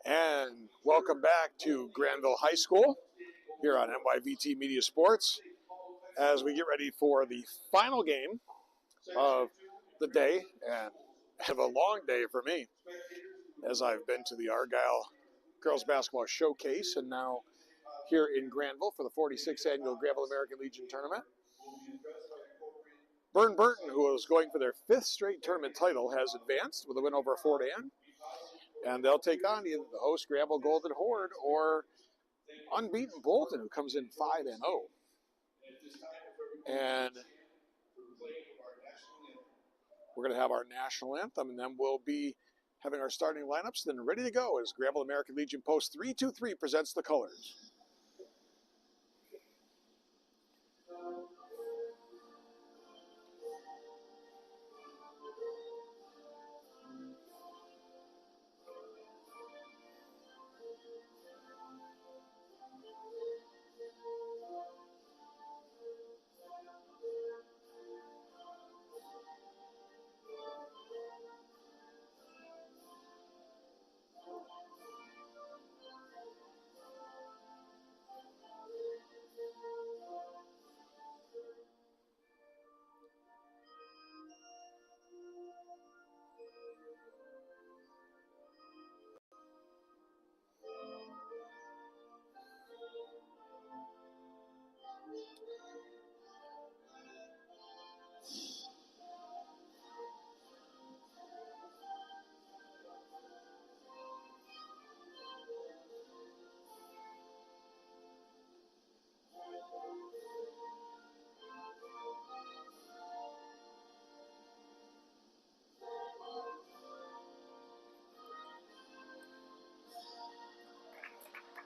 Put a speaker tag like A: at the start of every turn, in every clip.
A: And welcome back to Granville High School here on NYVT Media Sports as we get ready for the final game of the day, and have a long day for me as I've been to the Argyle Girls Basketball Showcase and now here in Granville for the 46th Annual Granville American Legion Tournament. Burton, who is going for their 5th straight tournament title, has advanced with a win over Fort Anne. And they'll take on either the host Granville Golden Horde or unbeaten Bolton, who comes in 5-0. And we're going to have our national anthem, and then we'll be having our starting lineups then ready to go as Granville American Legion Post 323 presents the colors.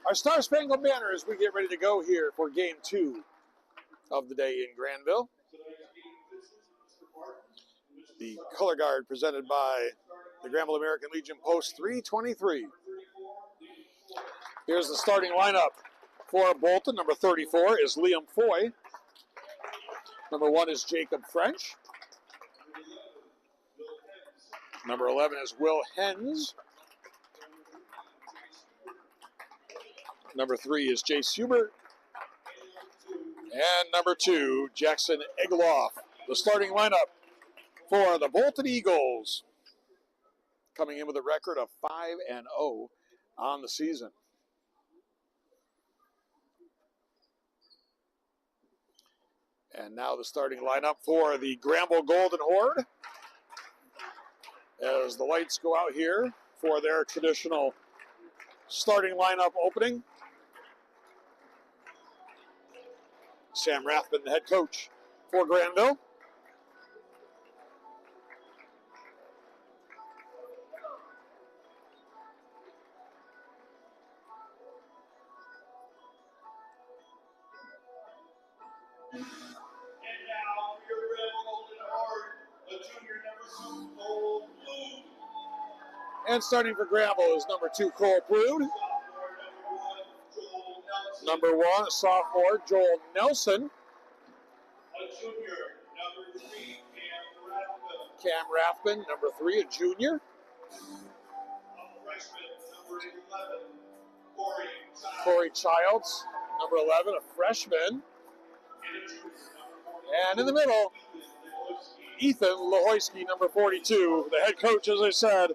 A: Our Star Spangled Banner as we get ready to go here for Game 2 of the day in Granville. The color guard presented by the Granville American Legion Post 323. Here's the starting lineup for Bolton. Number 34 is Liam Foy. Number 1 is Jacob French. Number 11 is Will Hens. Number 3 is Jace Hubert. And number 2, Jackson Egloff. The starting lineup for the Bolton Eagles, coming in with a record of 5-0 on the season. And now the starting lineup for the Granville Golden Horde as the lights go out here for their traditional starting lineup opening. Sam Rathman, the head coach for Granville.
B: And now for your Granville Golden Horde, the junior number 2, Cole Prude.
A: And starting for Granville is number 2, Cole Prude. Number 1, a sophomore, Joel Nelson.
B: A junior, number 3, Cam Rathman.
A: Cam Rathman, number 3, a junior.
B: A freshman, number 11,
A: Corey Childs, number 11, a freshman. And in the middle, Ethan Lahoyski, number 42. The head coach, as I said,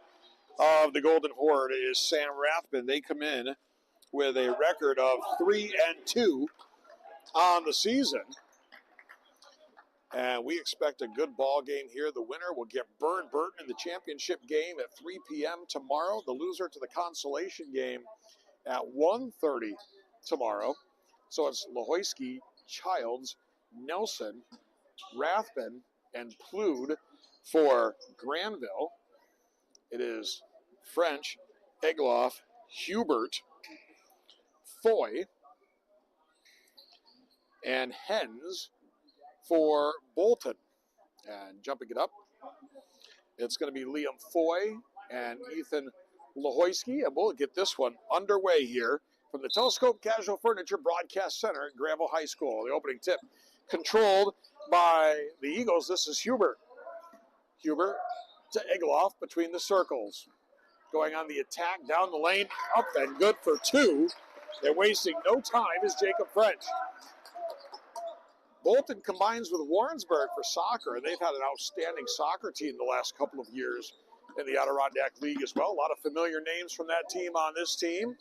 A: of the Golden Horde is Sam Rathman. They come in with a record of 3-2 on the season. And we expect a good ball game here. The winner will get Burton in the championship game at 3 p.m. tomorrow. The loser to the consolation game at 1:30 tomorrow. So it's Lahoyski, Childs, Nelson, Rathman, and Plood for Granville. It is French, Egloff, Hubert, Foy, and Hens for Bolton. And jumping it up, it's going to be Liam Foy and Ethan Lahoyski. And we'll get this one underway here from the Telescope Casual Furniture Broadcast Center at Granville High School. The opening tip controlled by the Eagles. This is Hubert. Hubert to Egloff between the circles. Going on the attack down the lane, up and good for two. They're wasting no time is Jacob French. Bolton combines with Warrensburg for soccer, and they've had an outstanding soccer team the last couple of years in the Adirondack League as well. A lot of familiar names from that team on this team.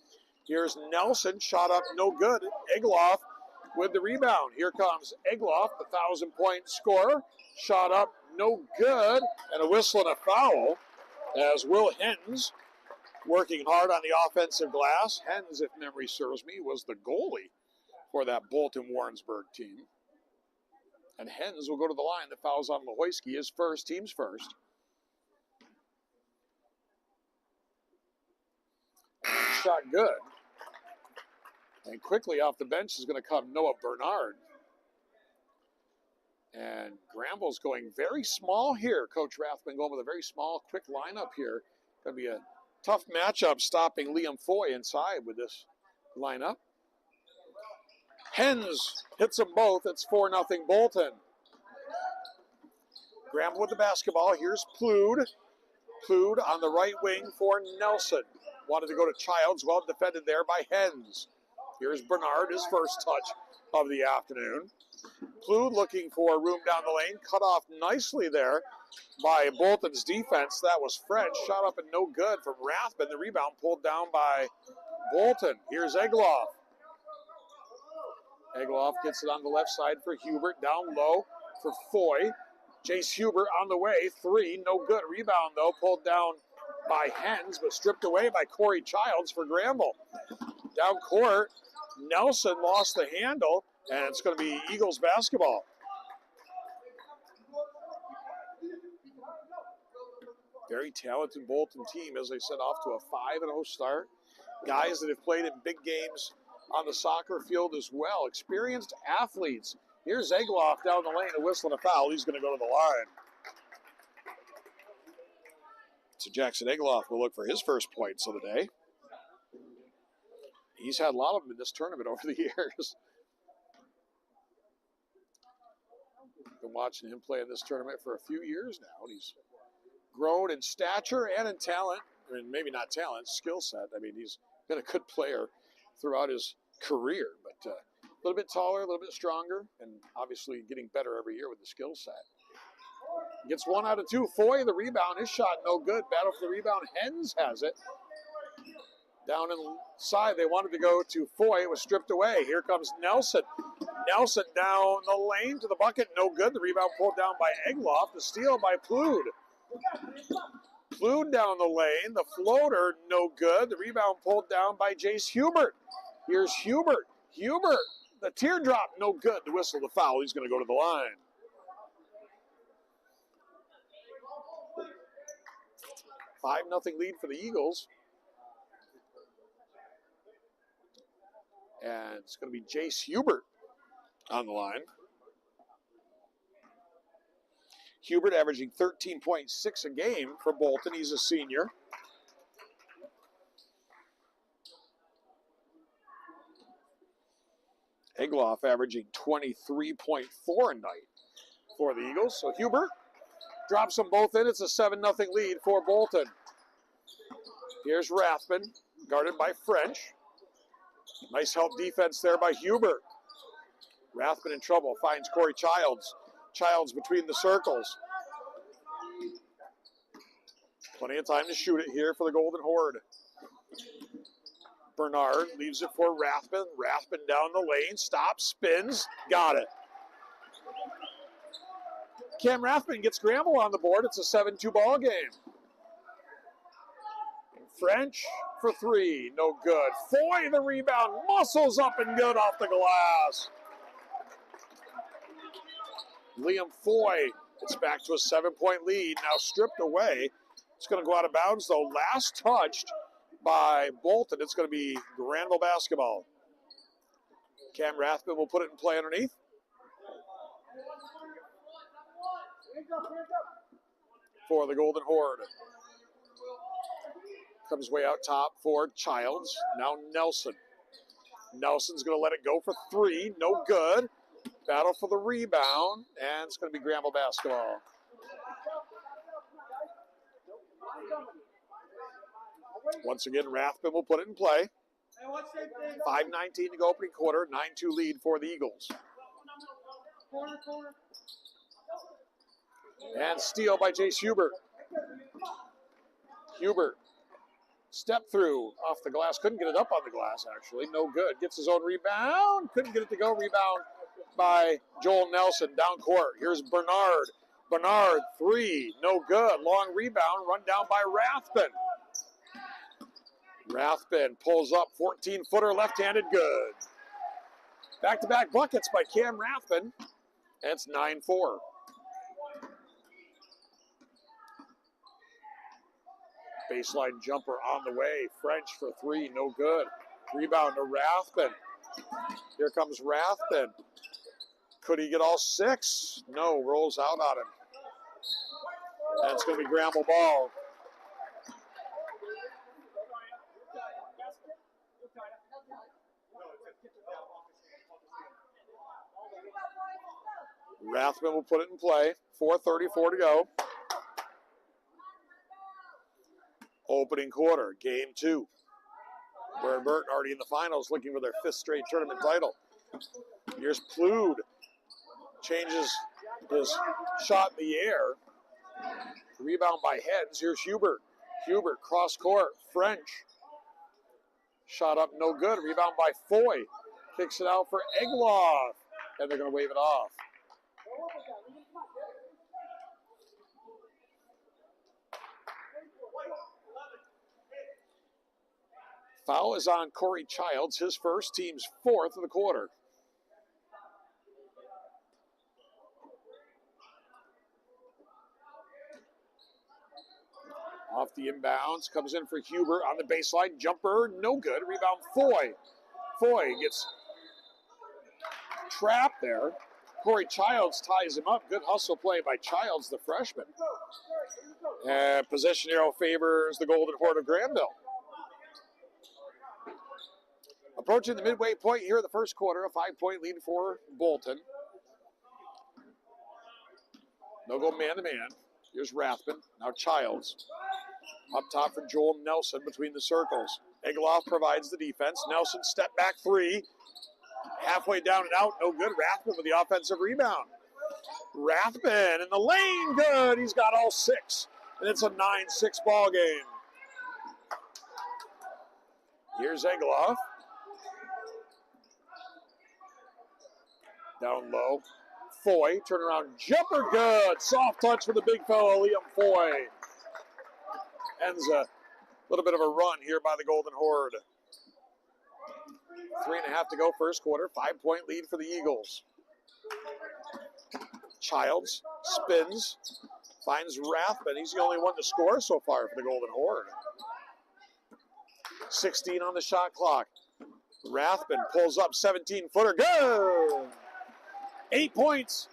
A: Here's Nelson, shot up, no good. Egloff with the rebound. Here comes Egloff, the 1,000-point scorer. Shot up, no good, and a whistle and a foul as Will Hens working hard on the offensive glass. Hens, if memory serves me, was the goalie for that Bolton Warrensburg team. And Hens will go to the line. The foul's on Mahoyski, his first, team's first. Shot good. And quickly off the bench is going to come Noah Bernard. And Granville's going very small here. Coach Rathman going with a very small, quick lineup here. Going to be a tough matchup stopping Liam Foy inside with this lineup. Hens hits them both. It's 4-0 Bolton. Granville with the basketball. Here's Plood. Plood on the right wing for Nelson. Wanted to go to Childs. Well defended there by Hens. Here's Bernard, his first touch of the afternoon. Plood looking for room down the lane. Cut off nicely there by Bolton's defense. That was French. Shot up and no good from Rathman. The rebound pulled down by Bolton. Here's Egloff. Egloff gets it on the left side for Hubert. Down low for Foy. Jace Hubert on the way. Three, no good. Rebound, though, pulled down by Hens, but stripped away by Corey Childs for Granville. Down court, Nelson lost the handle, and it's going to be Eagles basketball. Very talented Bolton team, as I said, off to a 5-0 start. Guys that have played in big games on the soccer field as well. Experienced athletes. Here's Egloff down the lane, a whistle and a foul. He's going to go to the line. So Jackson Egloff will look for his first points of the day. He's had a lot of them in this tournament over the years. Been watching him play in this tournament for a few years now. And he's grown in stature and in talent. I mean, maybe not talent, skill set. I mean, he's been a good player throughout his career, but a little bit taller, a little bit stronger, and obviously getting better every year with the skill set. Gets 1 out of 2. Foy, the rebound. His shot no good. Battle for the rebound. Hens has it. Down inside, they wanted to go to Foy. It was stripped away. Here comes Nelson. Nelson down the lane to the bucket. No good. The rebound pulled down by Egloff. The steal by Plood. Plood down the lane. The floater, no good. The rebound pulled down by Jace Hubert. Here's Hubert. Hubert, the teardrop, no good. The whistle, the foul. He's going to go to the line. $5-0 lead for the Eagles. And it's going to be Jace Hubert on the line. Hubert averaging 13.6 a game for Bolton. He's a senior. Egloff averaging 23.4 a night for the Eagles. So Hubert drops them both in. It's a 7-0 lead for Bolton. Here's Rathman, guarded by French. Nice help defense there by Hubert. Rathman in trouble, finds Corey Childs. Childs between the circles. Plenty of time to shoot it here for the Golden Horde. Bernard leaves it for Rathman. Rathman down the lane, stops, spins, got it. Cam Rathman gets Granville on the board. It's a 7-2 ball game. French for three, no good. Foy the rebound, muscles up and good off the glass. Liam Foy, it's back to a 7-point lead, now stripped away. It's going to go out of bounds though. Last touched by Bolton. It's going to be Granville basketball. Cam Rathman will put it in play underneath. For the Golden Horde. Comes way out top for Childs. Now Nelson. Nelson's going to let it go for three. No good. Battle for the rebound, and it's going to be Granville basketball. Once again, Rathbun will put it in play. 5:19 to go opening quarter, 9-2 lead for the Eagles. And steal by Jace Hubert. Hubert, step through off the glass. Couldn't get it up on the glass, actually. No good. Gets his own rebound. Couldn't get it to go. Rebound by Joel Nelson down court. Here's Bernard. Bernard, three. No good. Long rebound. Run down by Rathbun. Rathbun pulls up. 14-footer left-handed. Good. Back-to-back buckets by Cam Rathbun. And it's 9-4. Baseline jumper on the way. French for three, no good. Rebound to Rathbun. Here comes Rathbun. Could he get all six? No, rolls out on him. And it's going to be Granville ball. Rathbun will put it in play. 4:34 to go. Opening quarter, game two. Where Burton already in the finals looking for their fifth straight tournament title. Here's Plude. Changes his shot in the air. Rebound by Hens. Here's Hubert. Hubert cross court. French. Shot up no good. Rebound by Foy. Kicks it out for Egloff. And they're going to wave it off. Foul is on Corey Childs, his first, team's fourth of the quarter. Off the inbounds, comes in for Hubert on the baseline. Jumper, no good. Rebound, Foy. Foy gets trapped there. Corey Childs ties him up. Good hustle play by Childs, the freshman. And possession arrow favors the Golden Horde of Granville. Approaching the midway point here in the first quarter, a 5-point lead for Bolton. No go man-to-man. Here's Rathbun. Now Childs. Up top for Joel Nelson between the circles. Egloff provides the defense. Nelson step back three. Halfway down and out. No good. Rathbun with the offensive rebound. Rathbun in the lane. Good. He's got all six. And it's a 9-6 ball game. Here's Egloff. Down low. Foy, turnaround jumper, good. Soft touch for the big fellow, Liam Foy. Ends a little bit of a run here by the Golden Horde. 3.5 to go first quarter. 5-point lead for the Eagles. Childs spins, finds Rathbun. He's the only one to score so far for the Golden Horde. 16 on the shot clock. Rathbun pulls up 17-footer. Good! 8 points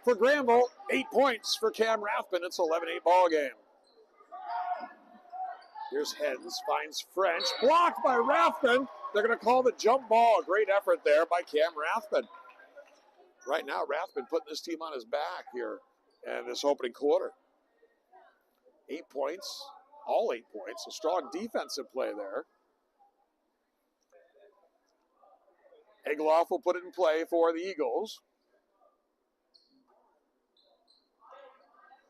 A: for Granville. 8 points for Cam Rathbun. It's an 11-8 ball game. Here's Hens, finds French. Blocked by Rathbun. They're going to call the jump ball. Great effort there by Cam Rathbun. Right now, Rathbun putting this team on his back here in this opening quarter. 8 points, all 8 points. A strong defensive play there. Egloff will put it in play for the Eagles.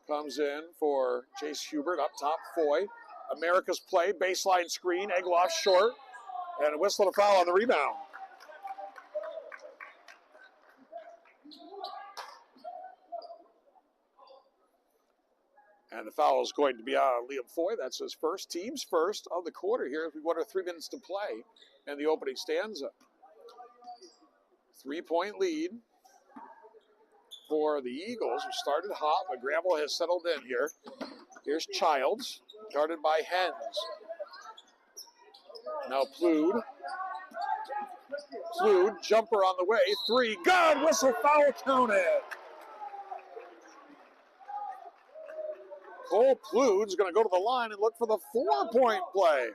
A: Comes in for Chase Hubert up top. Foy. America's play. Baseline screen. Egloff short. And a whistle to foul on the rebound. And the foul is going to be on Liam Foy. That's his first, team's first of the quarter here. We want 3 minutes to play in the opening stanza. 3-point lead for the Eagles, who started hot, but Granville has settled in here. Here's Childs, guarded by Hens. Now Plude. Plude, jumper on the way. Three, good, whistle, foul counted. Cole Plude's going to go to the line and look for the 4-point play.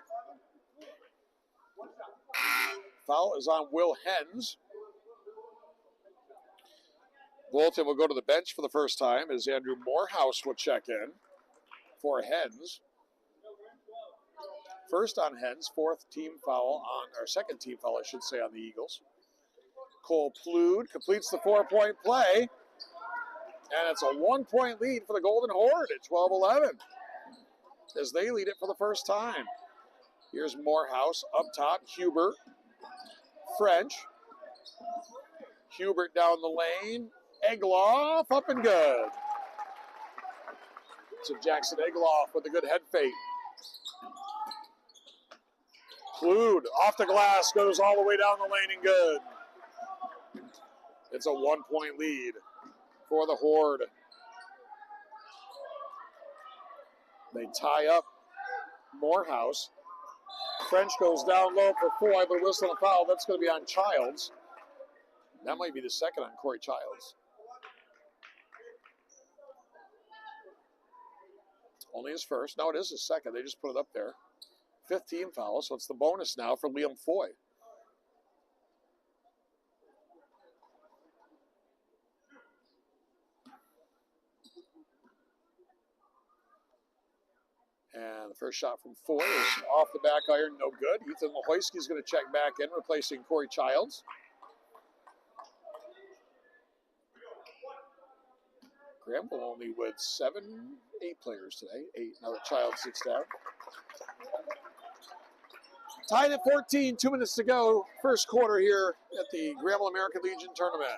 A: Foul is on Will Hens. Bolton will go to the bench for the first time as Andrew Morehouse will check in for Hens. First on Hens, second team foul, I should say, on the Eagles. Cole Plude completes the 4-point play, and it's a 1-point lead for the Golden Horde at 12-11 as they lead it for the first time. Here's Morehouse up top, Hubert, French. Hubert down the lane, Egloff up and good. So Jackson Egloff with a good head fake. Plude off the glass, goes all the way down the lane and good. It's a 1-point lead for the Horde. They tie up Morehouse. French goes down low for Foy, but whistle and a foul. That's going to be on Childs. That might be the second on Corey Childs. Only his first. No, it is his second. They just put it up there. 5th team foul, so it's the bonus now for Liam Foy. And the first shot from Foy is off the back iron, no good. Ethan Lehoyski is going to check back in, replacing Corey Childs. Granville only with 8 players today. 8 now that Childs sits down. Tied at 14, 2 minutes to go. First quarter here at the Granville American Legion tournament.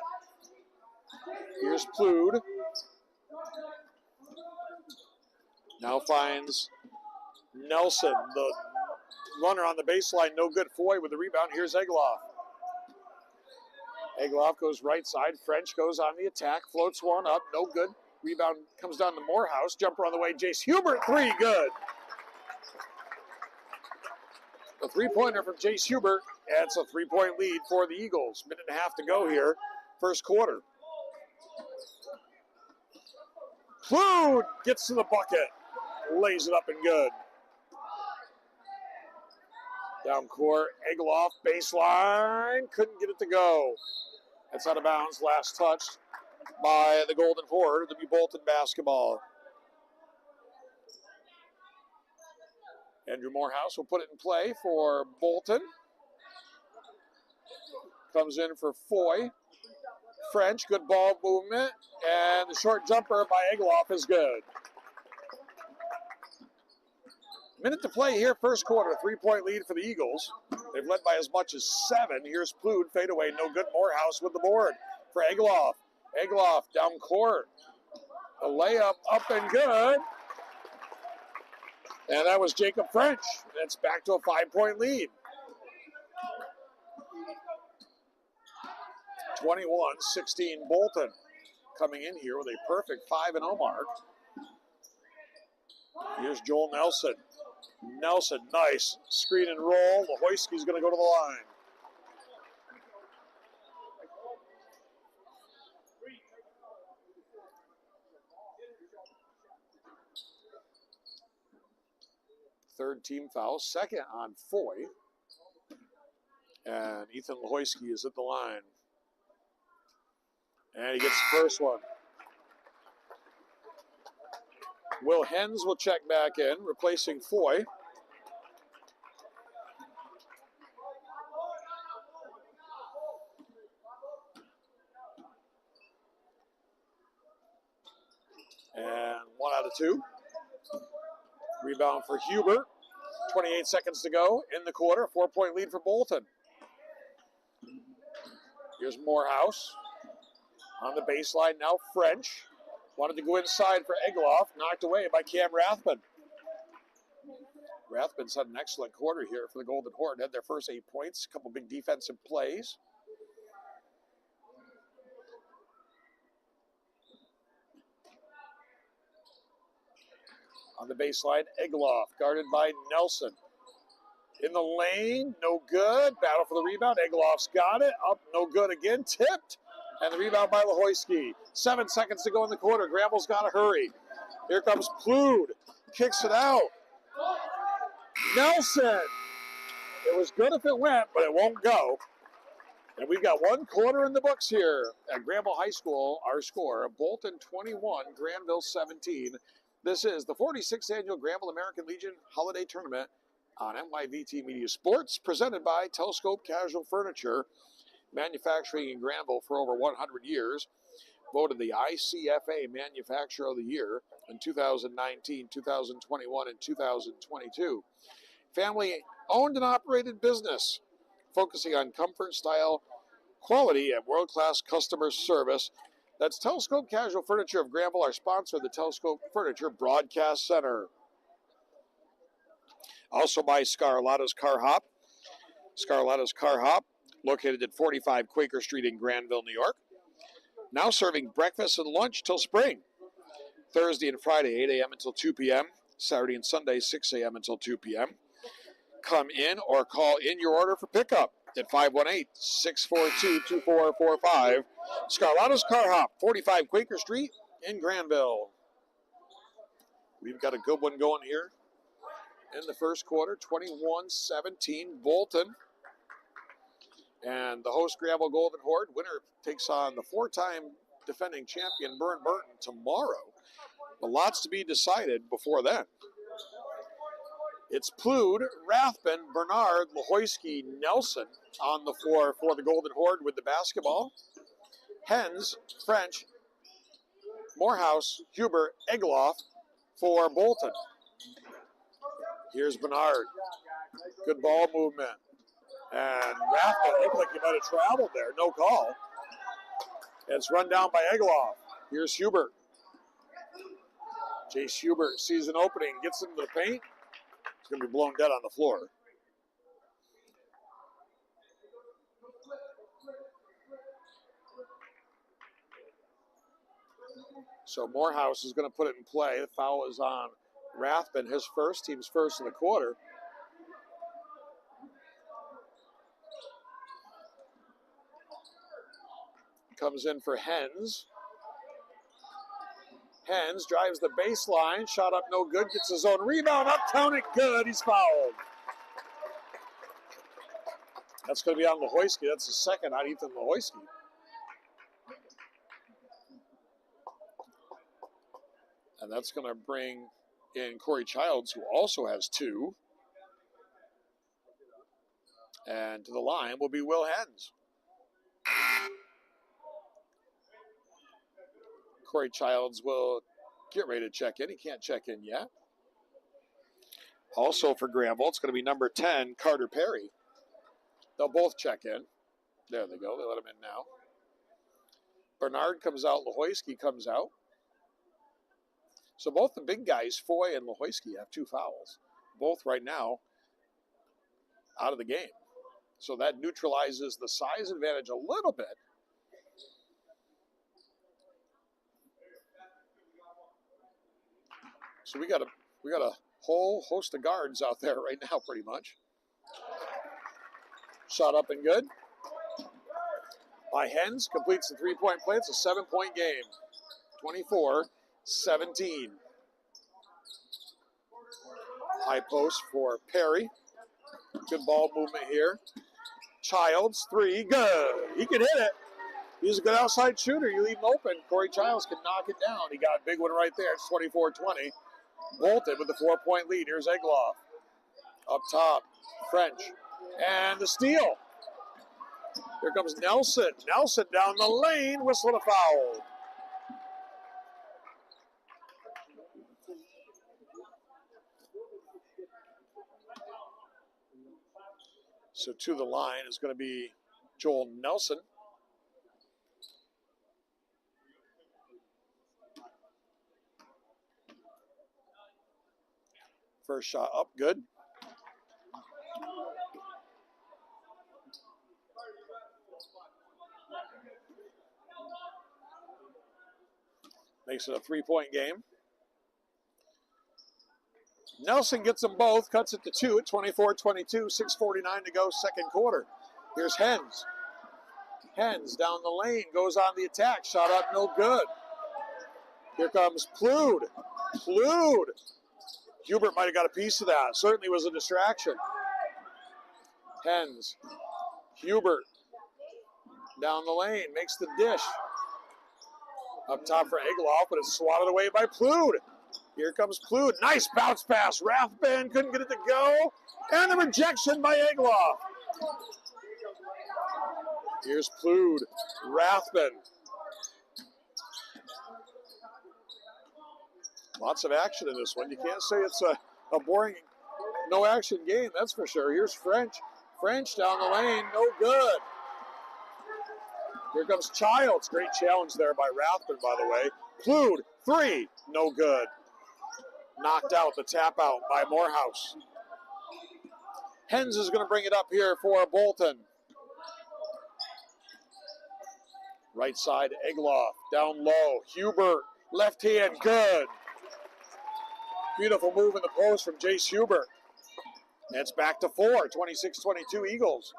A: Here's Plude. Now finds Nelson, the runner on the baseline, no good. Foy with the rebound. Here's Egloff. Egloff goes right side. French goes on the attack, floats one up, no good. Rebound comes down to Morehouse. Jumper on the way. Jace Hubert, 3, good. A 3-pointer from Jace Hubert. Adds a 3-point lead for the Eagles. 1.5 to go here, first quarter. Plude gets to the bucket. Lays it up and good. Down court, Egloff, baseline, couldn't get it to go. That's out of bounds, last touch by the Golden Horde. It'll be Bolton basketball. Andrew Morehouse will put it in play for Bolton. Comes in for Foy. French, good ball movement, and the short jumper by Egloff is good. Minute to play here, first quarter. 3-point lead for the Eagles. They've led by as much as 7. Here's Plude, fadeaway, no good. Morehouse with the board for Egloff. Egloff down court. A layup up and good. And that was Jacob French. That's back to a 5-point lead. 21-16 Bolton coming in here with a perfect 5-0 mark. Here's Joel Nelson. Nelson, nice screen and roll. Lehoyski's going to go to the line. Third team foul, second on Foy. And Ethan Lehoyski is at the line. And he gets the first one. Will Hens will check back in, replacing Foy. And 1 out of 2. Rebound for Hubert. 28 seconds to go in the quarter. 4-point lead for Bolton. Here's Morehouse. On the baseline now, French. Wanted to go inside for Egloff. Knocked away by Cam Rathman. Rathman's had an excellent quarter here for the Golden Horde. Had their first 8 points. A couple big defensive plays. On the baseline, Egloff, guarded by Nelson. In the lane, no good. Battle for the rebound. Egloff's got it. Up, no good again. Tipped. And the rebound by Lehoyski. 7 seconds to go in the quarter. Granville's got to hurry. Here comes Plude. Kicks it out. Nelson. It was good if it went, but it won't go. And we've got 1 quarter in the books here at Granville High School. Our score, Bolton 21, Granville 17. This is the 46th annual Granville American Legion Holiday Tournament on NYVT Media Sports, presented by Telescope Casual Furniture, manufacturing in Granville for over 100 years. Voted the ICFA Manufacturer of the Year in 2019, 2021, and 2022. Family owned and operated business, focusing on comfort, style, quality, and world-class customer service. That's Telescope Casual Furniture of Granville, our sponsor of the Telescope Furniture Broadcast Center. Also by Scarlatta's Car Hop. Scarlatta's Car Hop, located at 45 Quaker Street in Granville, New York. Now serving breakfast and lunch till spring. Thursday and Friday, 8 a.m. until 2 p.m. Saturday and Sunday, 6 a.m. until 2 p.m. Come in or call in your order for pickup at 518-642-2445. Scarlatta's Car Hop, 45 Quaker Street in Granville. We've got a good one going here in the first quarter, 21-17 Bolton. And the host, Granville Golden Horde, winner takes on the 4-time defending champion, Burton tomorrow. But lots to be decided before then. It's Plude, Rathbun, Bernard, Lahoyski, Nelson on the floor for the Golden Horde with the basketball. Hens, French, Morehouse, Huber, Egloff for Bolton. Here's Bernard. Good ball movement. And Rathbun looked like he might have traveled there. No call. It's run down by Egloff. Here's Hubert. Jace Hubert sees an opening, gets into the paint. He's going to be blown dead on the floor. So Morehouse is going to put it in play. The foul is on Rathbun, his first, team's first in the quarter. Comes in for Hens. Hens drives the baseline, shot up no good, gets his own rebound, up, count it, good, he's fouled. That's going to be on Lahoyski. That's the second on Ethan Lahoyski. And that's going to bring in Corey Childs, who also has 2. And to the line will be Will Hens. Corey Childs will get ready to check in. He can't check in yet. Also for Granville, it's going to be number 10, Carter Perry. They'll both check in. There they go. They let him in now. Bernard comes out. Lahoyski comes out. So both the big guys, Foy and Lahoyski, have 2 fouls. Both right now out of the game. So that neutralizes the size advantage a little bit. So we got a whole host of guards out there right now, pretty much. Shot up and good. By Hens, completes the 3-point play. It's a 7-point game. 24-17. High post for Perry. Good ball movement here. Childs, 3, good. He can hit it. He's a good outside shooter. You leave him open. Corey Childs can knock it down. He got a big one right there. It's 24-20. Bolton with the 4-point lead. Here's Egloff. Up top, French. And the steal. Here comes Nelson. Nelson down the lane. Whistle a foul. So to the line is going to be Joel Nelson. First shot up, good. Makes it a 3-point game. Nelson gets them both, cuts it to 2 at 24-22, 6:49 to go, second quarter. Here's Hens. Hens down the lane, goes on the attack, shot up, no good. Here comes Plude. Plude. Hubert might have got a piece of that. Certainly was a distraction. Hens. Hubert. Down the lane, makes the dish. Up top for Egloff, but it's swatted away by Plude. Here comes Plude. Nice bounce pass. Rathband couldn't get it to go. And the rejection by Egloff. Here's Plude. Rathband. Lots of action in this one. You can't say it's a boring, no action game, that's for sure. Here's French. French down the lane, no good. Here comes Childs. Great challenge there by Rathband, by the way. Plude, 3, no good. Knocked out, the tap out by Morehouse. Hens is going to bring it up here for Bolton. Right side, Egloff. Down low, Hubert. Left hand, good. Beautiful move in the post from Jace Hubert. And it's back to 4, 26-22 Eagles.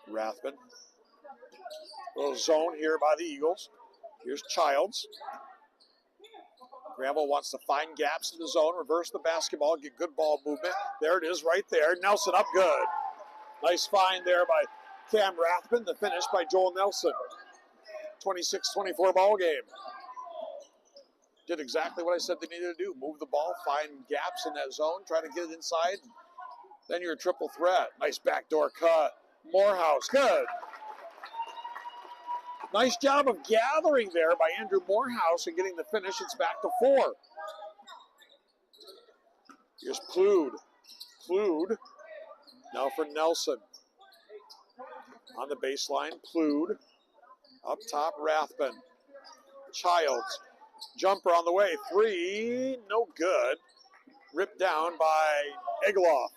A: Rathband. Little zone here by the Eagles. Here's Childs. Granville wants to find gaps in the zone, reverse the basketball, get good ball movement. There it is right there. Nelson up good. Nice find there by Cam Rathband. The finish by Joel Nelson. 26-24 ball game. Did exactly what I said they needed to do. Move the ball, find gaps in that zone, try to get it inside. Then you're a triple threat. Nice backdoor cut. Morehouse, good. Nice job of gathering there by Andrew Morehouse and getting the finish. It's back to 4. Here's Plude. Plude. Now for Nelson. On the baseline, Plude. Up top, Rathband. Childs. Jumper on the way. 3, no good. Ripped down by Egloff.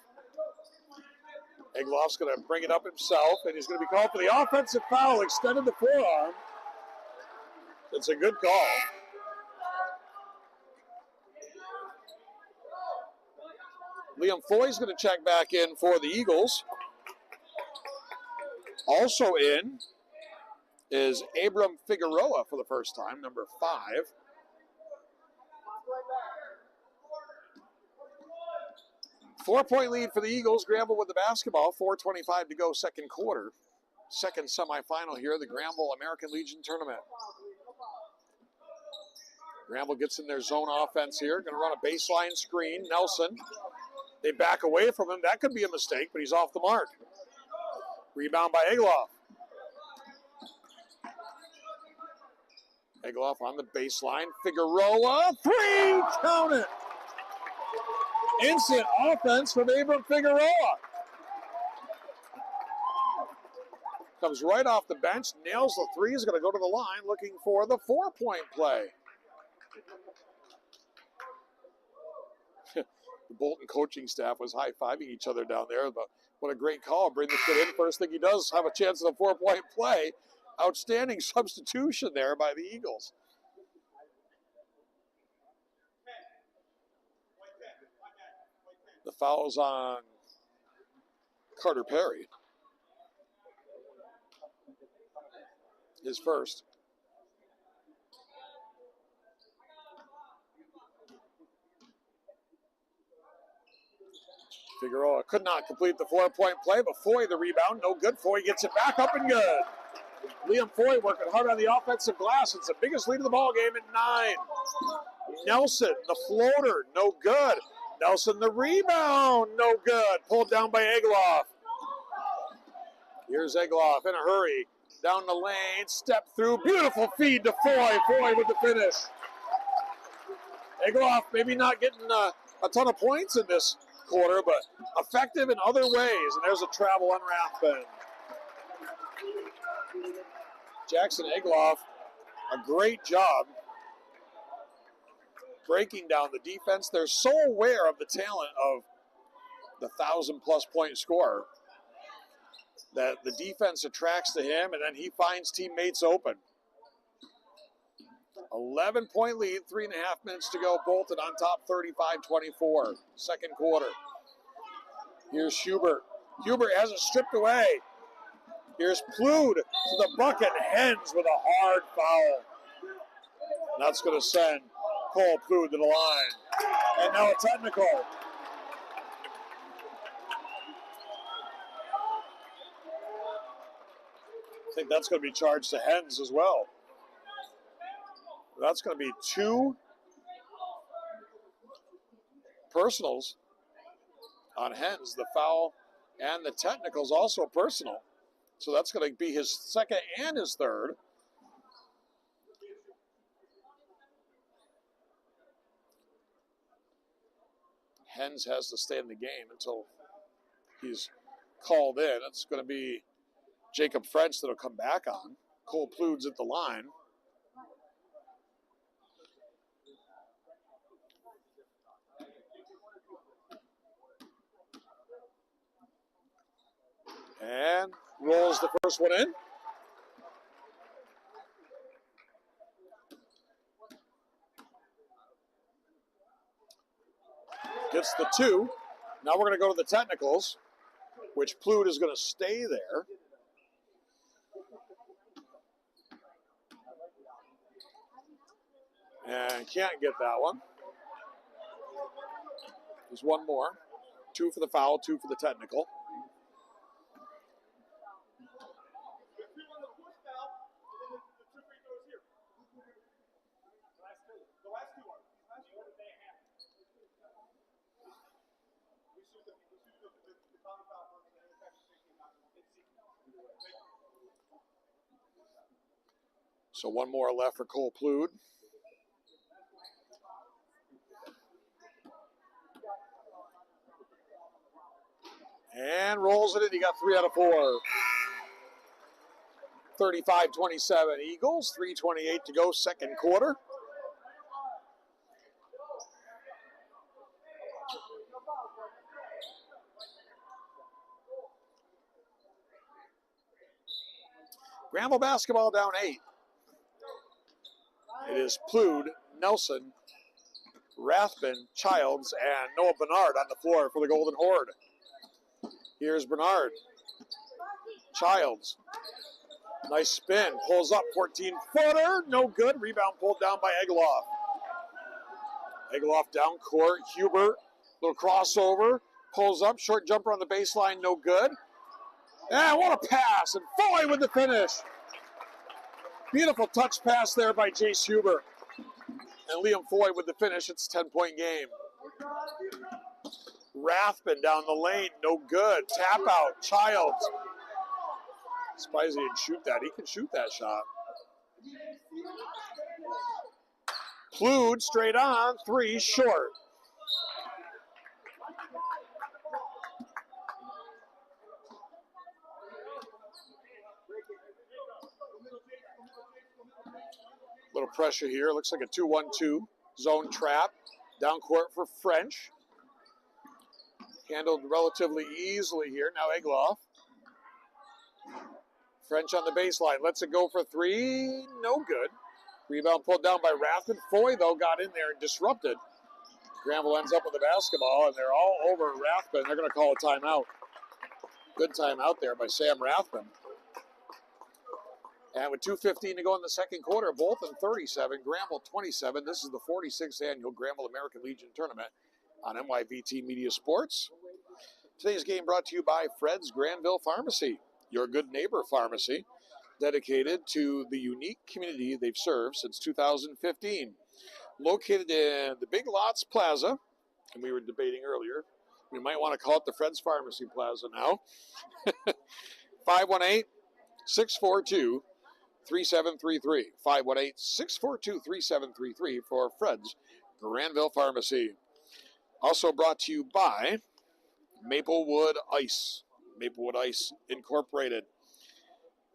A: Egloff's going to bring it up himself, and he's going to be called for the offensive foul. Extended the forearm. It's a good call. Liam Foy's going to check back in for the Eagles. Also in is Abram Figueroa for the first time, number 5. Four-point lead for the Eagles. Granville with the basketball. 4:25 to go, second quarter. Second semifinal here, the Granville American Legion Tournament. Granville gets in their zone offense here. Going to run a baseline screen. Nelson. They back away from him. That could be a mistake, but he's off the mark. Rebound by Egloff. Egloff on the baseline. Figueroa. 3! Count it! Instant offense from Abram Figueroa. Comes right off the bench, nails the 3, is going to go to the line looking for the 4-point play. The Bolton coaching staff was high-fiving each other down there, but what a great call. Bring the kid in. First thing he does, have a chance at a 4-point play. Outstanding substitution there by the Eagles. The foul's on Carter Perry. His first. Figueroa could not complete the 4-point play, but Foy the rebound. No good. Foy gets it back up and good. Liam Foy working hard on the offensive glass. It's the biggest lead of the ball game at 9. Nelson, the floater, no good. Nelson, the rebound, no good. Pulled down by Egloff. Here's Egloff in a hurry. Down the lane, step through, beautiful feed to Foy. Foy with the finish. Egloff maybe not getting a ton of points in this quarter, but effective in other ways. And there's a travel on Rathband. Jackson Egloff, a great job breaking down the defense. They're so aware of the talent of the 1,000-plus point scorer that the defense attracts to him, and then he finds teammates open. 11-point lead, 3.5 minutes to go. Bolton on top, 35-24, second quarter. Here's Hubert. Hubert has it stripped away. Here's Plude to the bucket. Hens with a hard foul. That's going to send Cole Plude to the line. And now a technical. I think that's going to be charged to Hens as well. That's going to be 2 personals on Hens. The foul and the technical's also personal. So that's going to be his second and his third. Hens has to stay in the game until he's called in. It's going to be Jacob French that'll come back on. Cole Plude's at the line. And rolls the first one in. Gets the 2. Now we're going to go to the technicals, which Plude is going to stay there. And can't get that one. There's one more. 2 for the foul, 2 for the technical. So one more left for Cole Plude. And rolls it in. He got 3 out of 4. 35-27 Eagles. 3:28 to go, second quarter. Granville basketball down 8. It is Plude, Nelson, Rathbun, Childs, and Noah Bernard on the floor for the Golden Horde. Here's Bernard. Childs. Nice spin. Pulls up. 14-footer. No good. Rebound pulled down by Egloff. Egloff down court. Hubert. Little crossover. Pulls up. Short jumper on the baseline. No good. And what a pass. And Foy with the finish. Beautiful touch pass there by Jace Hubert. And Liam Foy with the finish. It's a 10-point game. Rathbun down the lane, no good. Tap out, Childs. Surprised he didn't shoot that. He can shoot that shot. Plude straight on, 3 short. Little pressure here. Looks like a 2-1-2 zone trap. Down court for French. Handled relatively easily here. Now Egloff. French on the baseline. Lets it go for 3. No good. Rebound pulled down by Rathbun. Foy, though, got in there and disrupted. Granville ends up with the basketball, and they're all over Rathbun. They're going to call a timeout. Good timeout there by Sam Rathbun. And with 2:15 to go in the second quarter, Bolton 37, Granville 27. This is the 46th annual Granville American Legion Tournament on NYVT Media Sports. Today's game brought to you by Fred's Granville Pharmacy, your good neighbor pharmacy, dedicated to the unique community they've served since 2015. Located in the Big Lots Plaza, and we were debating earlier, we might want to call it the Fred's Pharmacy Plaza now. 518-642-3733. 518-642-3733 for Fred's Granville Pharmacy. Also brought to you by Maplewood Ice. Maplewood Ice Incorporated.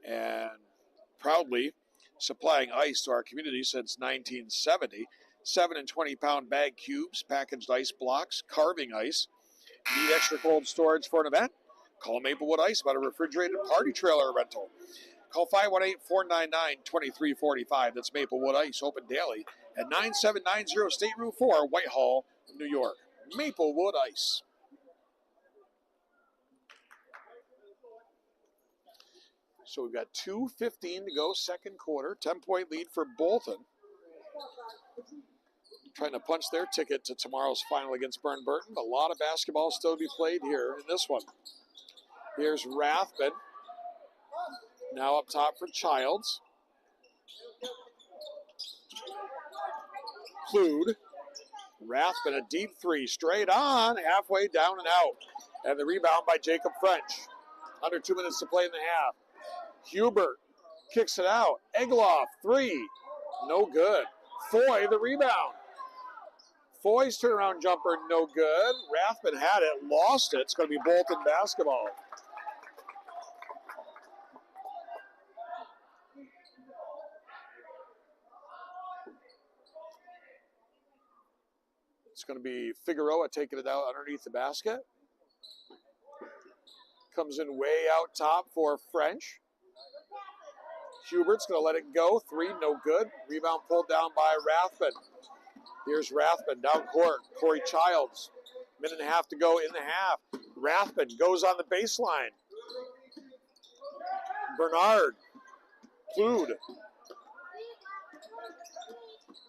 A: And proudly supplying ice to our community since 1970. 7 and 20-pound bag cubes, packaged ice blocks, carving ice. Need extra cold storage for an event? Call Maplewood Ice about a refrigerated party trailer rental. Call 518-499-2345. That's Maplewood Ice, open daily at 9790 State Route 4, Whitehall, New York. Maplewood Ice. So we've got 2:15 to go, second quarter. 10-point lead for Bolton. Trying to punch their ticket to tomorrow's final against Burton. A lot of basketball still to be played here in this one. Here's Rathbun. Now up top for Childs. Clued. Rathman, a deep three, straight on, halfway down and out. And the rebound by Jacob French. Under 2 minutes to play in the half. Hubert kicks it out. Egloff, three, no good. Foy, the rebound. Foy's turnaround jumper, no good. Rathman had it, lost it. It's going to be Bolton basketball. It's going to be Figueroa taking it out underneath the basket. Comes in way out top for French. Hubert's going to let it go. Three, no good. Rebound pulled down by Rathman. Here's Rathman down court. Corey Childs. Minute and a half to go in the half. Rathman goes on the baseline. Bernard. Clued.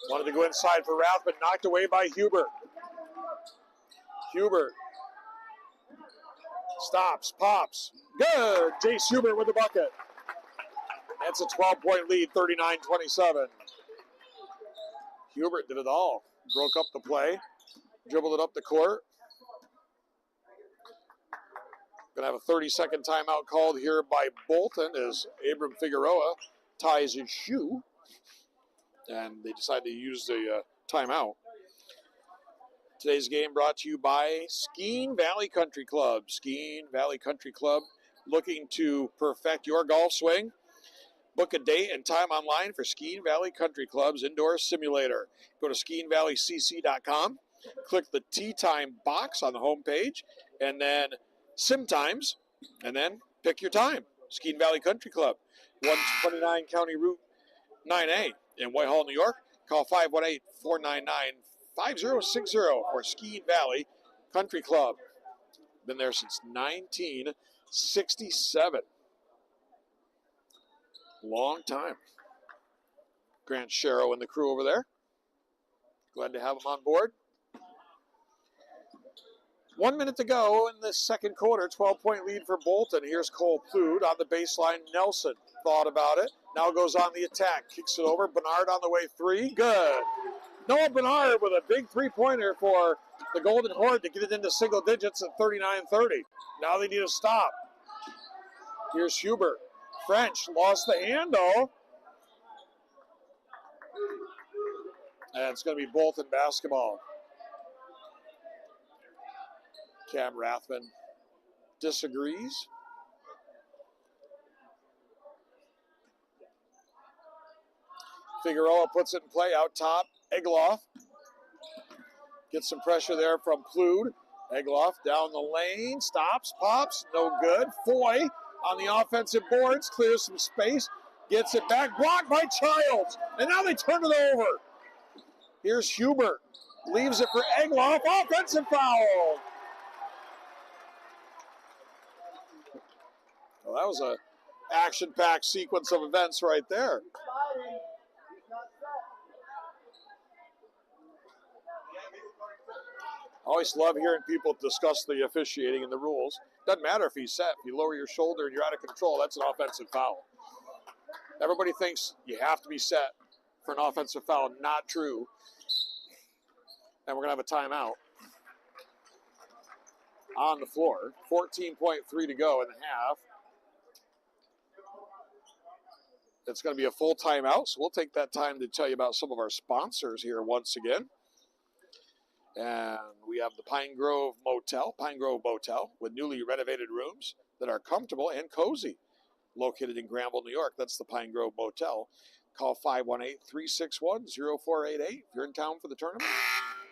A: Wanted to go inside for Rathman. Knocked away by Hubert. Hubert. Stops, pops. Good. Jace Hubert with the bucket. That's a 12-point lead, 39-27. Hubert did it all. Broke up the play. Dribbled it up the court. Going to have a 30-second timeout called here by Bolton as Abram Figueroa ties his shoe. And they decide to use the timeout. Today's game brought to you by Skeene Valley Country Club. Skeene Valley Country Club, looking to perfect your golf swing. Book a date and time online for Skeene Valley Country Club's indoor simulator. Go to SkeeneValleyCC.com, click the Tee Time box on the homepage, and then Sim Times, and then pick your time. Skeene Valley Country Club, 129 County Route 9A in Whitehall, New York. Call 518-499-5060 for Skeene Valley Country Club. Been there since 1967. Long time. Grant Sharrow and the crew over there. Glad to have them on board. 1 minute to go in the second quarter. 12-point lead for Bolton. Here's Cole Plude on the baseline. Nelson thought about it. Now goes on the attack. Kicks it over. Bernard on the way. Three. Good. Noah Bernard with a big three-pointer for the Golden Horde to get it into single digits at 39-30. Now they need a stop. Here's Hubert. French lost the handle. And it's going to be Bolton basketball. Cam Rathman disagrees. Figueroa puts it in play out top. Egloff gets some pressure there from Plude. Egloff down the lane, stops, pops, no good. Foy on the offensive boards, clears some space, gets it back, blocked by Childs, and now they turn it over. Here's Hubert, leaves it for Egloff, offensive foul. Well, that was a action-packed sequence of events right there. I always love hearing people discuss the officiating and the rules. Doesn't matter if he's set. If you lower your shoulder and you're out of control, that's an offensive foul. Everybody thinks you have to be set for an offensive foul. Not true. And we're going to have a timeout on the floor. 14.3 to go in the half. It's going to be a full timeout, so we'll take that time to tell you about some of our sponsors here once again. And we have the Pine Grove Motel with newly renovated rooms that are comfortable and cozy. Located in Granville, New York. That's the Pine Grove Motel. Call 518-361-0488. If you're in town for the tournament,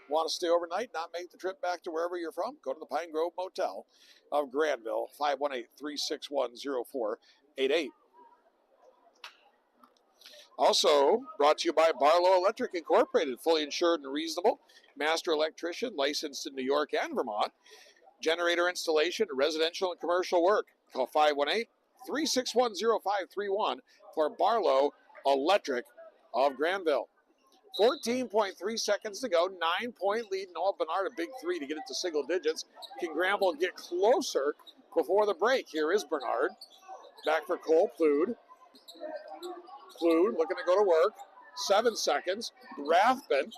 A: want to stay overnight, not make the trip back to wherever you're from, go to the Pine Grove Motel of Granville, 518-361-0488. Also brought to you by Barlow Electric Incorporated, fully insured and reasonable. Master electrician, licensed in New York and Vermont. Generator installation, residential and commercial work. Call 518-361-0531 for Barlow Electric of Granville. 14.3 seconds to go. 9-point lead. Noah Bernard, a big three to get it to single digits. Can Granville get closer before the break? Here is Bernard. Back for Cole Plude. Kluge looking to go to work. 7 seconds. Rathbun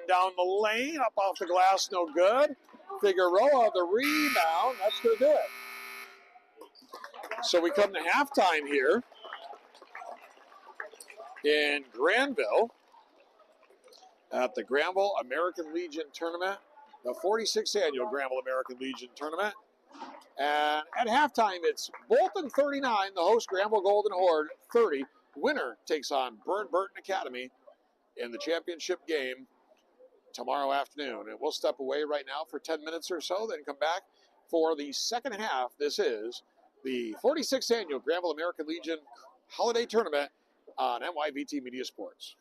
A: down the lane, up off the glass, no good. Figueroa, the rebound, that's going to do it. So we come to halftime here in Granville at the Granville American Legion Tournament, the 46th annual Granville American Legion Tournament. And at halftime, it's Bolton 39, the host Granville Golden Horde 30. Winner takes on Burton Academy in the championship game tomorrow afternoon. And we'll step away right now for 10 minutes or so, then come back for the second half. This is the 46th annual Granville American Legion Holiday Tournament on NYVT Media Sports.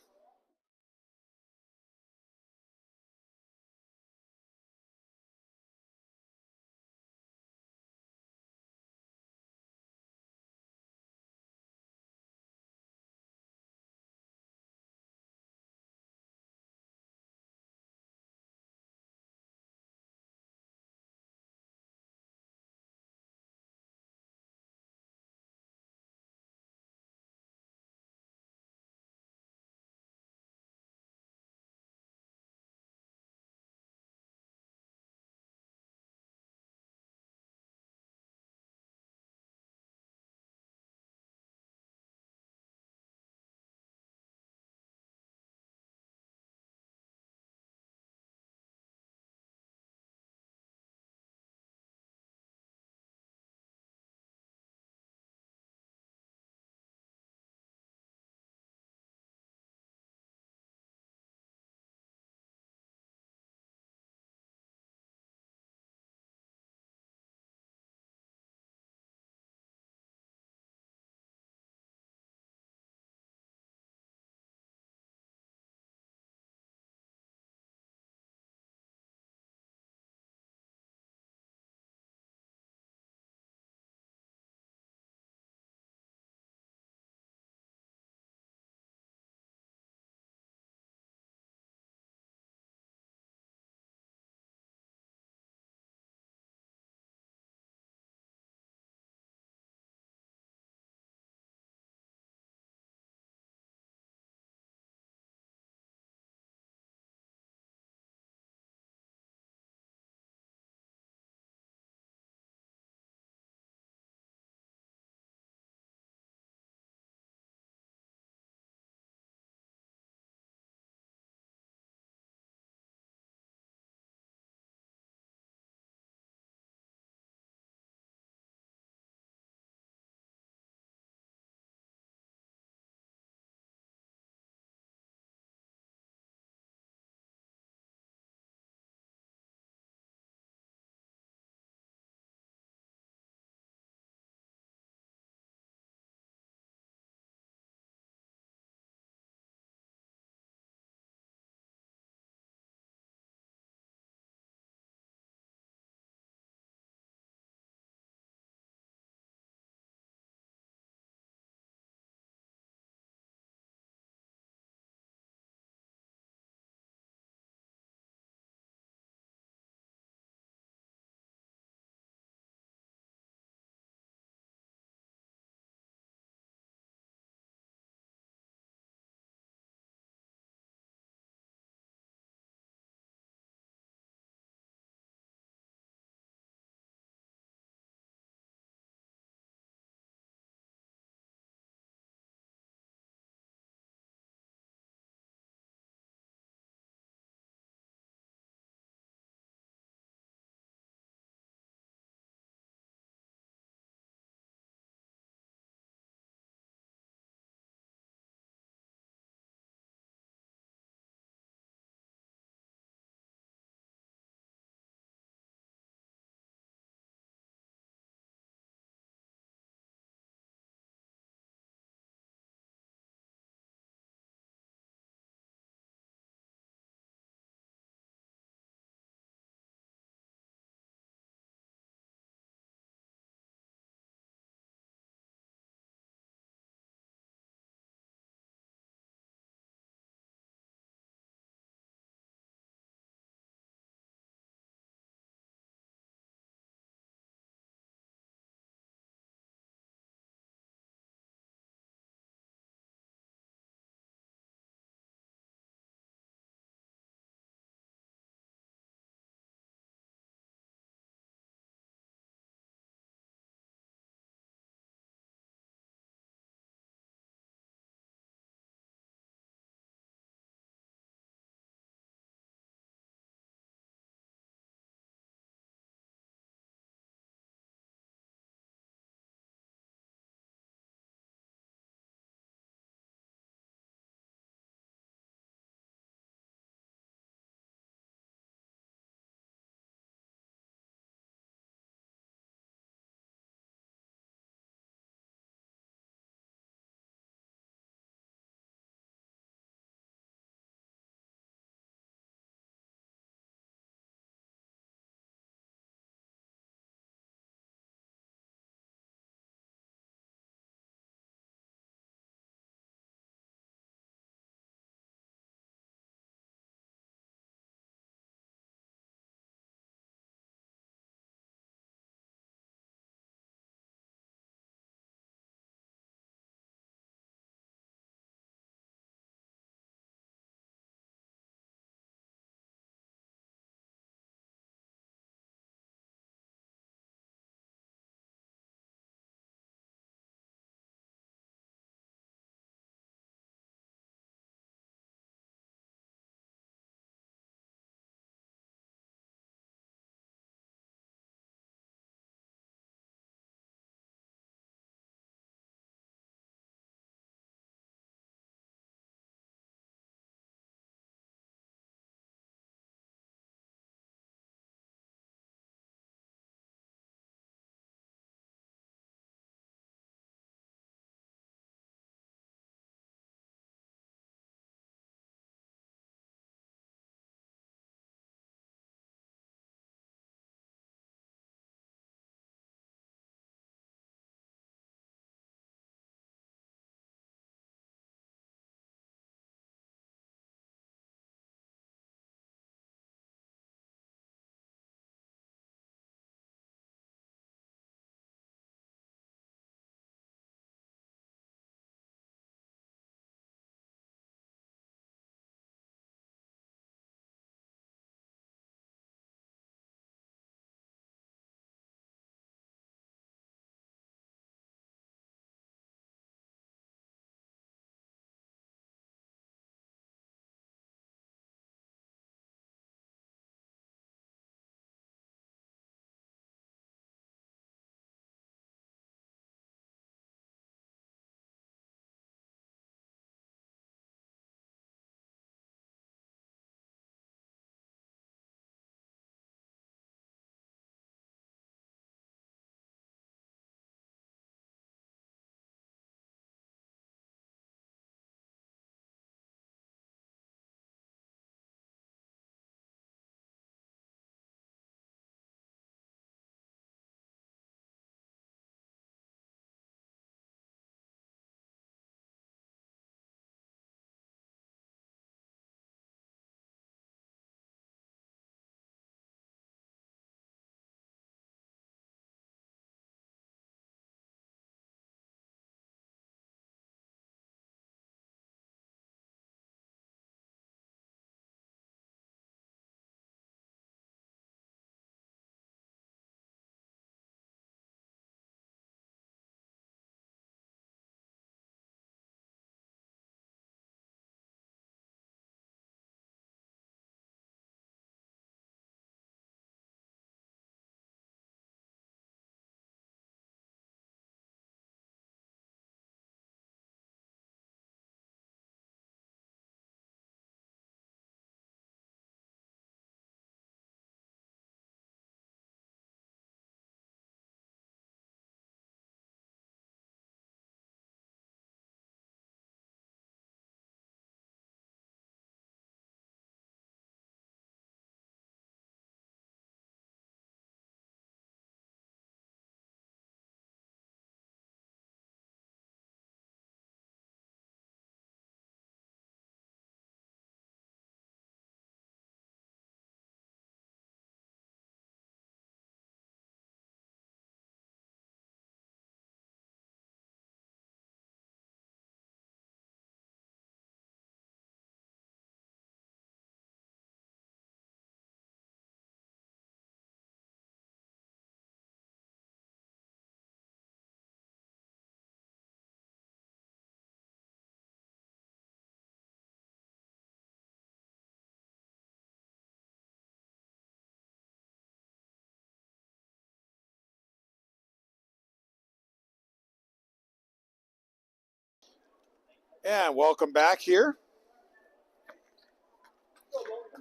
A: And welcome back here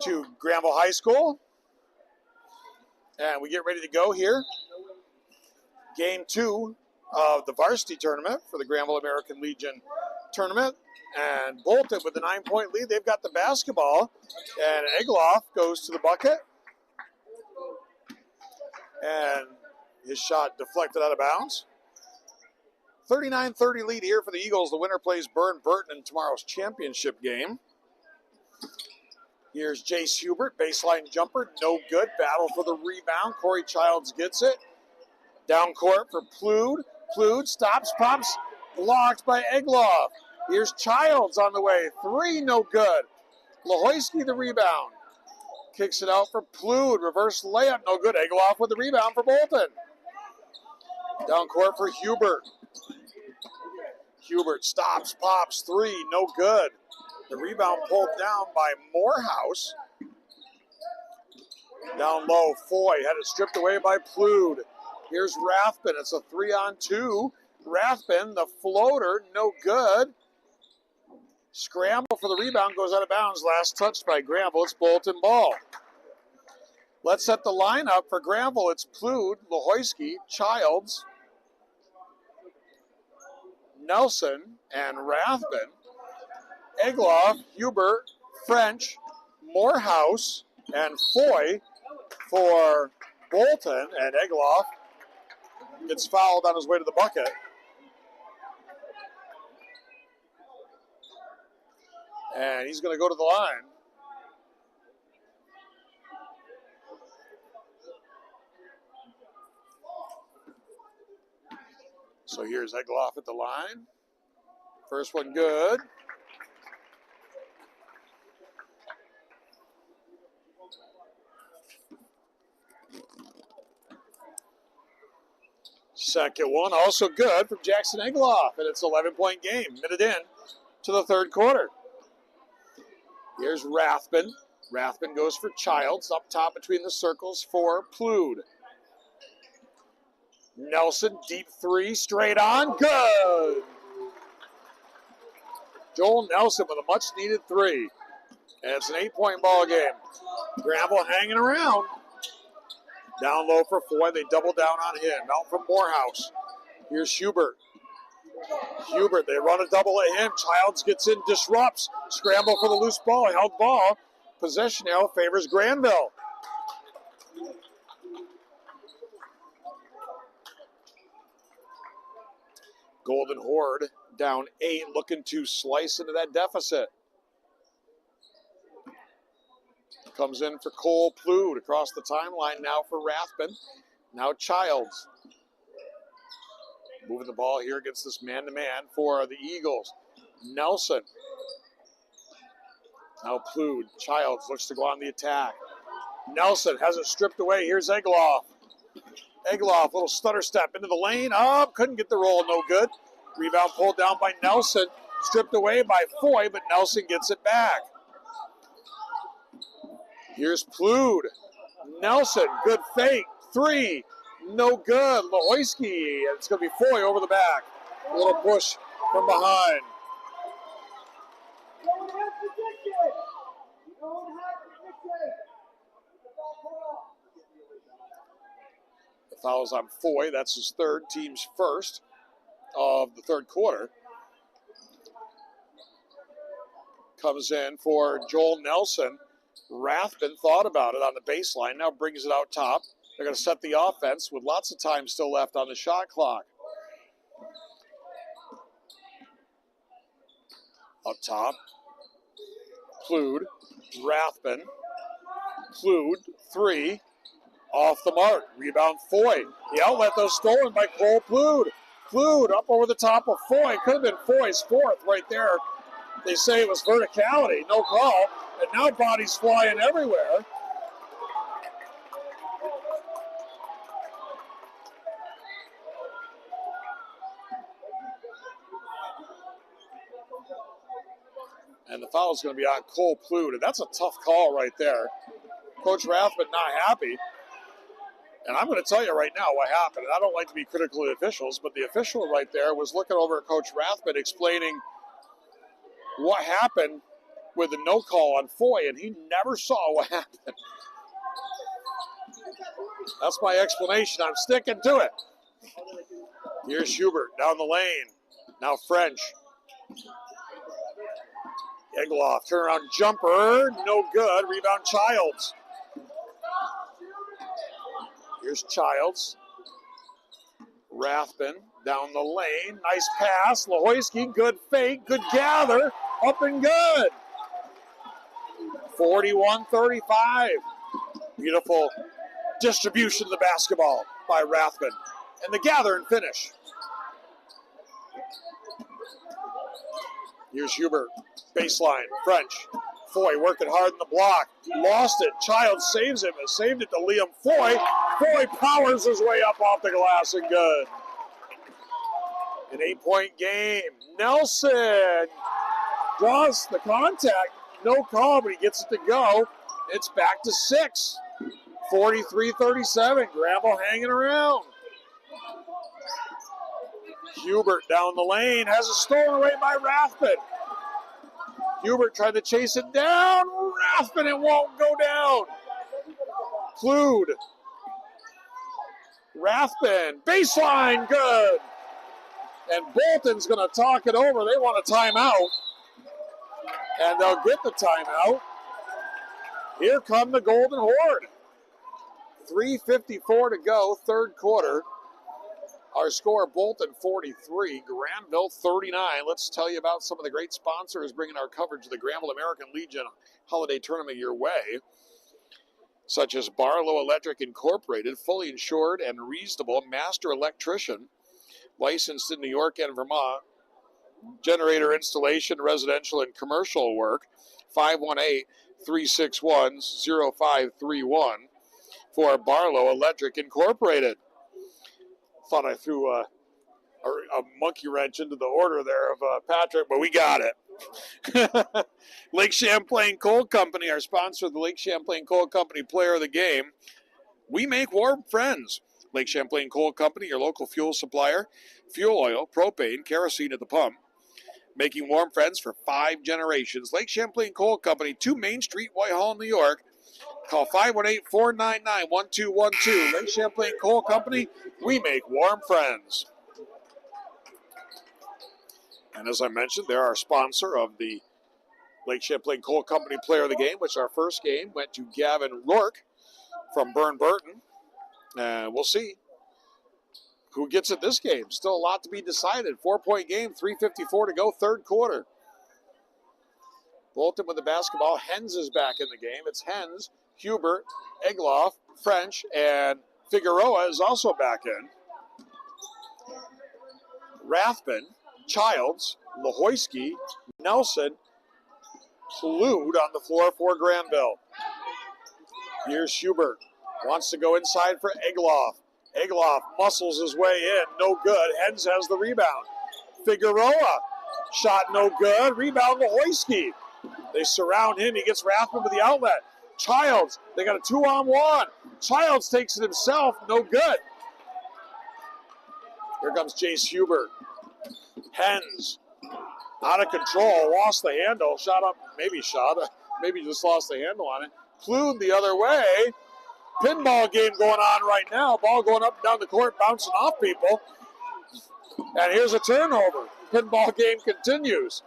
A: to Granville High School. And we get ready to go here. Game 2 of the varsity tournament for the Granville American Legion tournament. And Bolton with the 9-point lead. They've got the basketball. And Egloff goes to the bucket. And his shot deflected out of bounds. 39-30 lead here for the Eagles. The winner plays Burton in tomorrow's championship game. Here's Jace Hubert, baseline jumper, no good. Battle for the rebound. Corey Childs gets it. Down court for Plude. Plude stops, pops, blocked by Egloff. Here's Childs on the way. 3, no good. Lohoisky the rebound. Kicks it out for Plude. Reverse layup, no good. Egloff with the rebound for Bolton. Down court for Hubert. Hubert stops, pops, 3, no good. The rebound pulled down by Morehouse. Down low, Foy had it stripped away by Plude. Here's Rathbun. It's a 3-on-2. Rathbun, the floater, no good. Scramble for the rebound, goes out of bounds. Last touched by Granville. It's Bolton ball. Let's set the lineup for Granville. It's Plude, Lohoisky, Childs, Nelson, and Rathbun. Egloff, Hubert, French, Morehouse, and Foy for Bolton. And Egloff gets fouled on his way to the bucket. And he's going to go to the line. So here's Egloff at the line. First one good. Second one also good from Jackson Egloff, and it's an 11-point game, minute in to the third quarter. Here's Rathbun. Rathbun goes for Childs, up top between the circles for Plude. Nelson, deep 3, straight on, good! Joel Nelson with a much-needed 3. And it's an 8-point ball game. Granville hanging around. Down low for Foy. They double down on him. Out from Morehouse. Here's Hubert. Hubert, they run a double at him. Childs gets in, disrupts. Scramble for the loose ball. Held ball. Possession now favors Granville. Golden Horde down 8, looking to slice into that deficit. Comes in for Cole Plude across the timeline now for Rathbun. Now Childs. Moving the ball here against this man-to-man for the Eagles. Nelson. Now Plude. Childs looks to go on the attack. Nelson has it stripped away. Here's Egloff. Egloff, little stutter step into the lane. Up, couldn't get the roll, no good. Rebound pulled down by Nelson. Stripped away by Foy, but Nelson gets it back. Here's Plude. Nelson, good fake. 3, no good. Lohoisky, and it's going to be Foy over the back. A little push from behind. The foul's on Foy. That's his third, team's first of the third quarter. Comes in for Joel Nelson. Rathbun thought about it on the baseline, now brings it out top. They're going to set the offense with lots of time still left on the shot clock. Up top, Plude, Rathbun, Plude, 3, off the mark. Rebound Foy. The outlet though stolen by Cole Plude. Plude up over the top of Foy. Could have been Foy's fourth right there. They say it was verticality, no call. And now bodies flying everywhere. And the foul is going to be on Cole Plude. And that's a tough call right there. Coach Rathbun not happy. And I'm going to tell you right now what happened. And I don't like to be critical of the officials, but the official right there was looking over at Coach Rathbun explaining what happened with the no call on Foy, and he never saw what happened. That's my explanation. I'm sticking to it. Here's Hubert down the lane. Now French. Egloff, turnaround jumper, no good. Rebound Childs. Here's Childs. Rathbun down the lane. Nice pass. Lohoisky, good fake, good gather. Up and good. 41-35. Beautiful distribution of the basketball by Rathbun. And the gather and finish. Here's Hubert. Baseline. French. Foy working hard in the block. Lost it. Child saves him. Has saved it to Liam Foy. Foy powers his way up off the glass and good. An 8-point game. Nelson draws the contact. No call, but he gets it to go. It's back to 6. 43-37. Granville hanging around. Hubert down the lane. Has it stolen away by Rathbun. Hubert tried to chase it down. Rathbun, it won't go down. Clued. Rathbun, baseline, good. And Bolton's going to talk it over. They want a timeout. And they'll get the timeout. Here come the Golden Horde. 3:54 to go, third quarter. Our score, Bolton 43, Granville 39. Let's tell you about some of the great sponsors bringing our coverage of the Granville American Legion Holiday Tournament your way, such as Barlow Electric Incorporated, fully insured and reasonable master electrician, licensed in New York and Vermont, generator installation, residential and commercial work, 518-361-0531 for Barlow Electric Incorporated. Thought I threw a monkey wrench into the order there of Patrick, but we got it. Lake Champlain Coal Company, our sponsor, the Lake Champlain Coal Company player of the game. We make warm friends. Lake Champlain Coal Company, your local fuel supplier. Fuel oil, propane, kerosene at the pump. Making warm friends for 5 generations. Lake Champlain Coal Company, 2 Main Street, Whitehall, New York. Call 518-499-1212. Lake Champlain Coal Company, we make warm friends. And as I mentioned, they're our sponsor of the Lake Champlain Coal Company player of the game, which our first game went to Gavin Rourke from Burton. We'll see who gets it this game. Still a lot to be decided. 4-point game, 3:54 to go, third quarter. Bolton with the basketball. Hens is back in the game. It's Hens, Hubert, Egloff, French, and Figueroa is also back in. Rathbun, Childs, Lohoisky, Nelson, Clued on the floor for Granville. Here's Hubert. Wants to go inside for Egloff. Egloff muscles his way in. No good. Hens has the rebound. Figueroa. Shot no good. Rebound Lohoisky. They surround him. He gets Rathbun with the outlet. Childs. They got a 2-on-1. Childs takes it himself. No good. Here comes Jace Hubert. Hens. Out of control. Lost the handle. Maybe just lost the handle on it. Clued the other way. Pinball game going on right now. Ball going up and down the court, bouncing off people. And here's a turnover. Pinball game continues.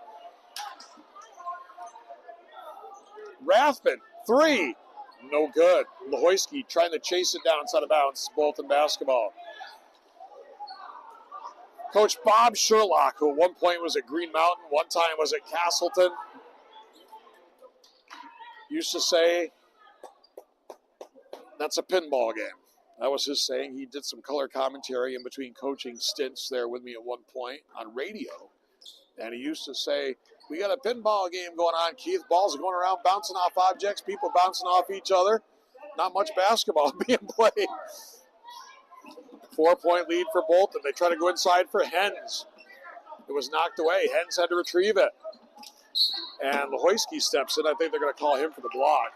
A: Rathbun, 3. No good. Lohoisky trying to chase it down inside of bounds. Bolton basketball. Coach Bob Sherlock, who at one point was at Green Mountain, one time was at Castleton, used to say, that's a pinball game. That was his saying. He did some color commentary in between coaching stints there with me at one point on radio. And he used to say, we got a pinball game going on, Keith. Balls are going around, bouncing off objects, people bouncing off each other. Not much basketball being played. 4-point lead for Bolton. They try to go inside for Hens. It was knocked away. Hens had to retrieve it. And Lohoisky steps in. I think they're going to call him for the block.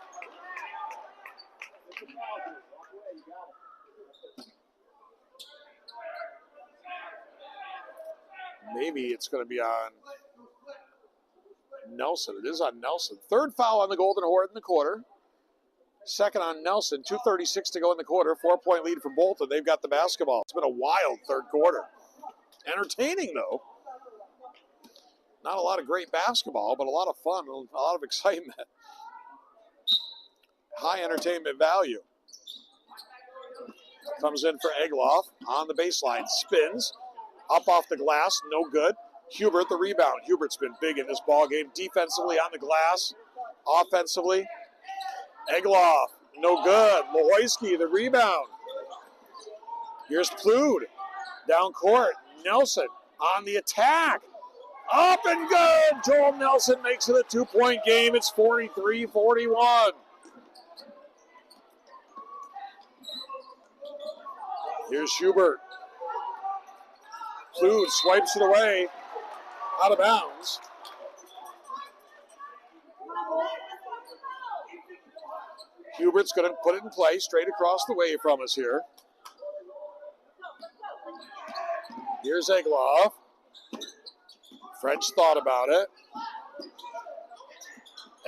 A: Maybe it's going to be on Nelson. It is on Nelson. Third foul on the Golden Horde in the quarter. Second on Nelson. 2:36 to go in the quarter. 4-point lead for Bolton. They've got the basketball. It's been a wild third quarter. Entertaining, though. Not a lot of great basketball, but a lot of fun, a lot of excitement. High entertainment value. Comes in for Egloff on the baseline. Spins. Up off the glass. No good. Hubert the rebound. Hubert's been big in this ball game. Defensively on the glass. Offensively. Egloff. No good. Lohoisky the rebound. Here's Plude. Down court. Nelson on the attack. Up and good. Joel Nelson makes it a 2-point game. It's 43-41. Here's Hubert. Plude swipes it away. Out of bounds. Hubert's going to put it in play straight across the way from us here. Here's Egloff. French thought about it.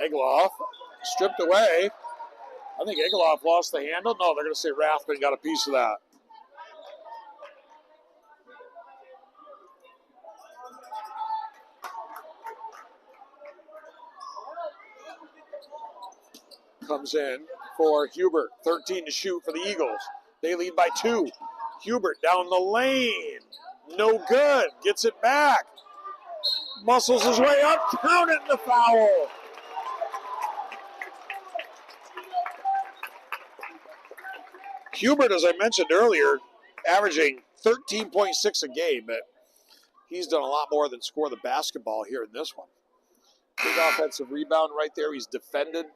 A: Egloff stripped away. I think Egloff lost the handle. No, they're going to say Rathman got a piece of that. Comes in for Hubert. 13 to shoot for the Eagles. They lead by 2. Hubert down the lane. No good. Gets it back. Muscles his way up. Count it in the foul. Hubert, as I mentioned earlier, averaging 13.6 a game, but he's done a lot more than score the basketball here in this one. Big offensive rebound right there. He's defended.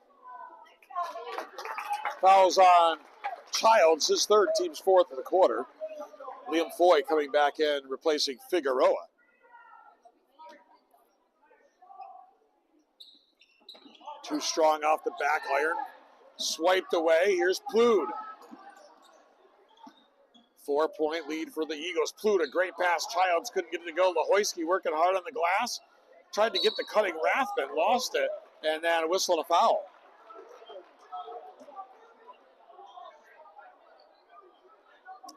A: Fouls on Childs, his third, team's fourth in the quarter. Liam Foy coming back in, replacing Figueroa. Too strong off the back iron. Swiped away. Here's Plude. 4-point lead for the Eagles. Plude, a great pass. Childs couldn't get it to go. Lohoisky working hard on the glass. Tried to get the cutting Rathman, lost it, and then a whistle and a foul.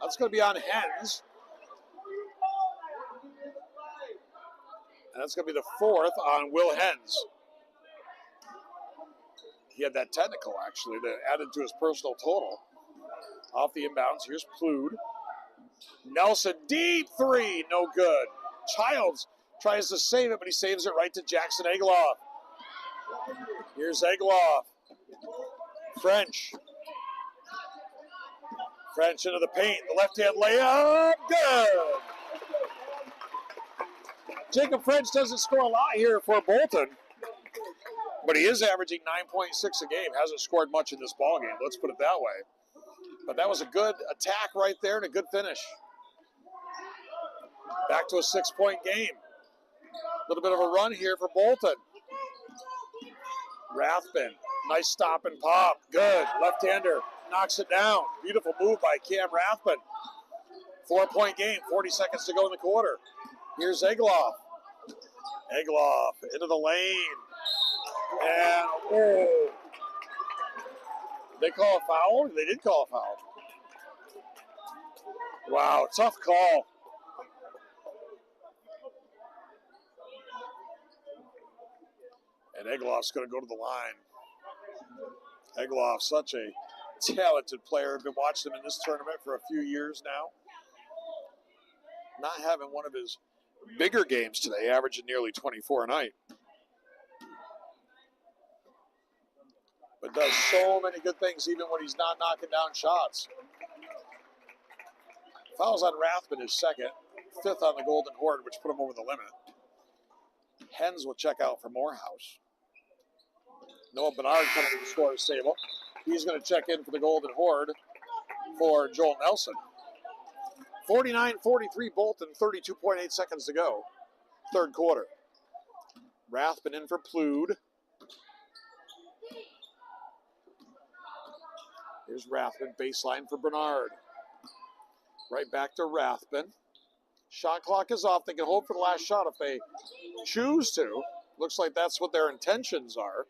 A: That's going to be on Hens. And that's going to be the fourth on Will Hens. He had that technical, actually, that added to his personal total. Off the inbounds, here's Plude. Nelson, deep three, no good. Childs tries to save it, but he saves it right to Jackson Egloff. Here's Egloff. French. French into the paint, the left-hand layup, good. Jacob French doesn't score a lot here for Bolton, but he is averaging 9.6 a game. Hasn't scored much in this ball game, let's put it that way. But that was a good attack right there and a good finish. Back to a 6-point game. A little bit of a run here for Bolton. Rathman, nice stop and pop, good. Left-hander knocks it down. Beautiful move by Cam Rathman. 4-point game, 40 seconds to go in the quarter. Here's Egloff. Egloff into the lane. And, oh. They call a foul? They did call a foul. Wow, tough call. And Egloff's going to go to the line. Egloff, such a talented player. I've been watching him in this tournament for a few years now. Not having one of his bigger games today, averaging nearly 24 a night. But does so many good things even when he's not knocking down shots. Fouls on Rathman is second. Fifth on the Golden Horde, which put him over the limit. Hens will check out for Morehouse. Noah Bernard coming to the scorer's table. He's going to check in for the Golden Horde for Joel Nelson. 49-43 Bolton, 32.8 seconds to go. Third quarter. Rathman in for Plude. Here's Rathman, baseline for Bernard. Right back to Rathman. Shot clock is off. They can hold for the last shot if they choose to. Looks like that's what their intentions are.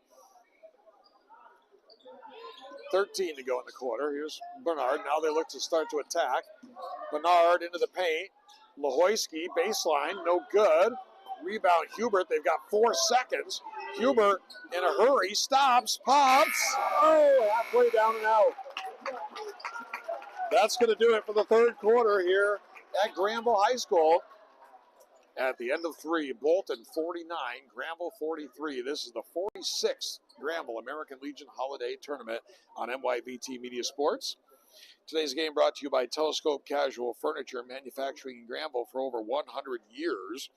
A: 13 to go in the quarter. Here's Bernard. Now they look to start to attack. Bernard into the paint. Lahoyski, baseline, no good. Rebound, Hubert. They've got 4 seconds. Hubert in a hurry, stops, pops. Oh, halfway down and out. That's going to do it for the third quarter here at Granville High School. At the end of 3, Bolton 49, Granville 43. This is the 46th Granville American Legion Holiday Tournament on NYVT Media Sports. Today's game brought to you by Telescope Casual Furniture, manufacturing in Granville for over 100 years.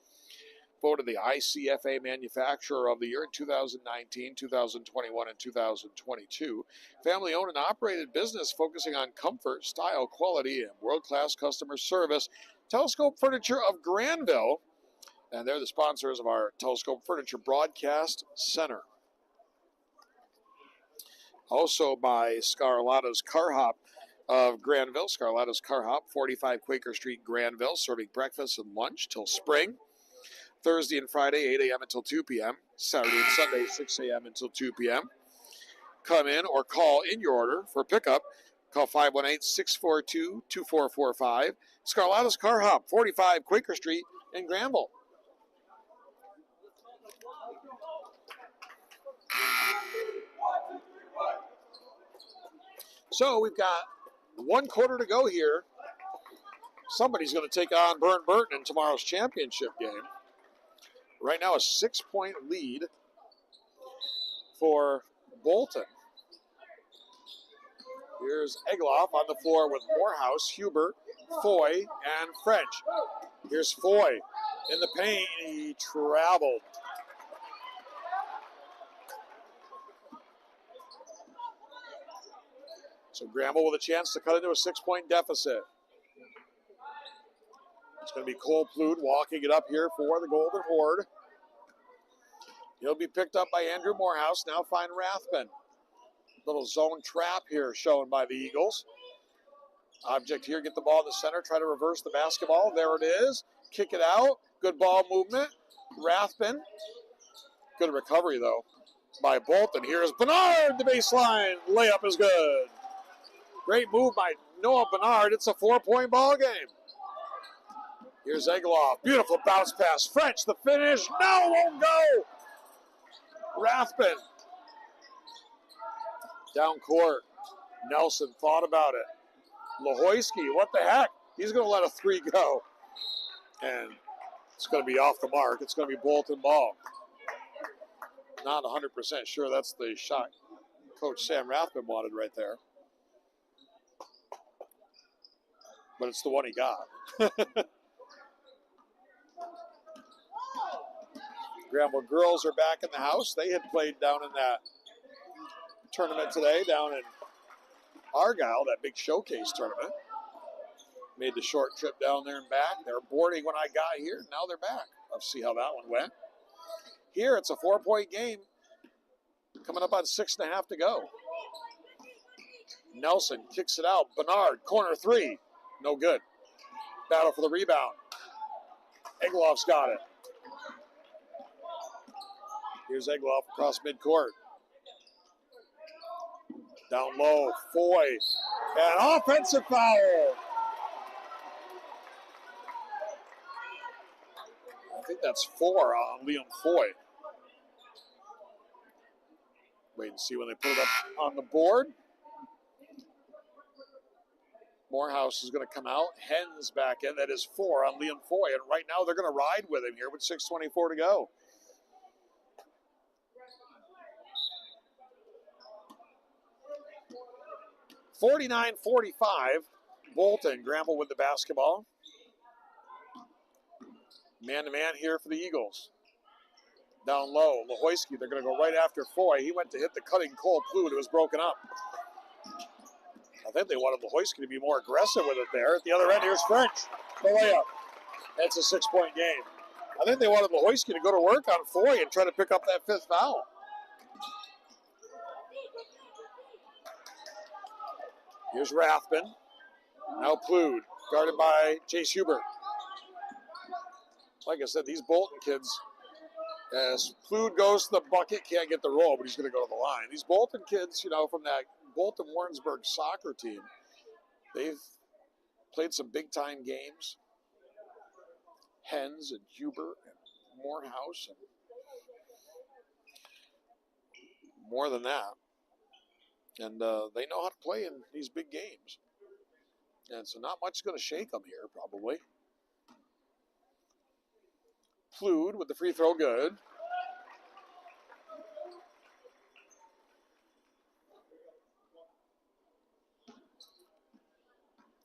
A: Voted the ICFA Manufacturer of the Year in 2019, 2021, and 2022. Family-owned and operated business focusing on comfort, style, quality, and world-class customer service. Telescope Furniture of Granville, and they're the sponsors of our Telescope Furniture Broadcast Center. Also by Scarlatta's Car Hop of Granville. Scarlatta's Car Hop, 45 Quaker Street, Granville, serving breakfast and lunch till spring. Thursday and Friday, 8 a.m. until 2 p.m. Saturday and Sunday, 6 a.m. until 2 p.m. Come in or call in your order for pickup. Call 518-642-2445. Scarlatta's Car Hop, 45 Quaker Street in Granville. So we've got 1 quarter to go here. Somebody's going to take on Burton in tomorrow's championship game. Right now, a 6-point lead for Bolton. Here's Egloff on the floor with Morehouse, Hubert, Foy, and French. Here's Foy in the paint. He traveled. So Granville with a chance to cut into a 6-point deficit. It's going to be Cole Plude walking it up here for the Golden Horde. He'll be picked up by Andrew Morehouse. Now find Rathman. Little zone trap here shown by the Eagles. Object here, get the ball in the center, try to reverse the basketball. There it is. Kick it out. Good ball movement. Rathman. Good recovery, though, by Bolton. Here's Bernard, the baseline. Layup is good. Great move by Noah Bernard. It's a 4-point ball game. Here's Egloff. Beautiful bounce pass. French, the finish. No, won't go. Rathman. Down court. Nelson thought about it. Lahoyski, what the heck? He's going to let a 3 go. And it's going to be off the mark. It's going to be Bolton ball. Not 100% sure that's the shot Coach Sam Rathman wanted right there. But it's the one he got. Granville girls are back in the house. They had played down in that tournament today, down in Argyle, that big showcase tournament. Made the short trip down there and back. They were boarding when I got here. Now they're back. Let's see how that one went. Here, it's a 4-point game. Coming up on 6.5 to go. Nelson kicks it out. Bernard, corner 3. No good. Battle for the rebound. Egloff's got it. Here's Egloff across midcourt. Down low, Foy. And offensive foul. I think that's 4 on Liam Foy. Wait and see when they put it up on the board. Morehouse is going to come out. Hens back in. That is 4 on Liam Foy. And right now they're going to ride with him here with 6:24 to go. (49-45). Bolton, Granville with the basketball. Man-to-man here for the Eagles. Down low, Lahoyski, they're going to go right after Foy. He went to hit the cutting Cole Plude. It was broken up. I think they wanted Lahoyski to be more aggressive with it there. At the other end, here's French. The layup. That's a 6-point game. I think they wanted Lahoyski to go to work on Foy and try to pick up that 5th foul. Here's Rathman. Now Plude, guarded by Chase Hubert. Like I said, these Bolton kids As Plude goes to the bucket, can't get the roll, but he's going to go to the line. These Bolton kids, from that Bolton-Warrensburg soccer team, they've played some big-time games. Hens and Huber and Morehouse and more than that. And they know how to play in these big games. And so not much is going to shake them here, probably. Plude with the free throw, good.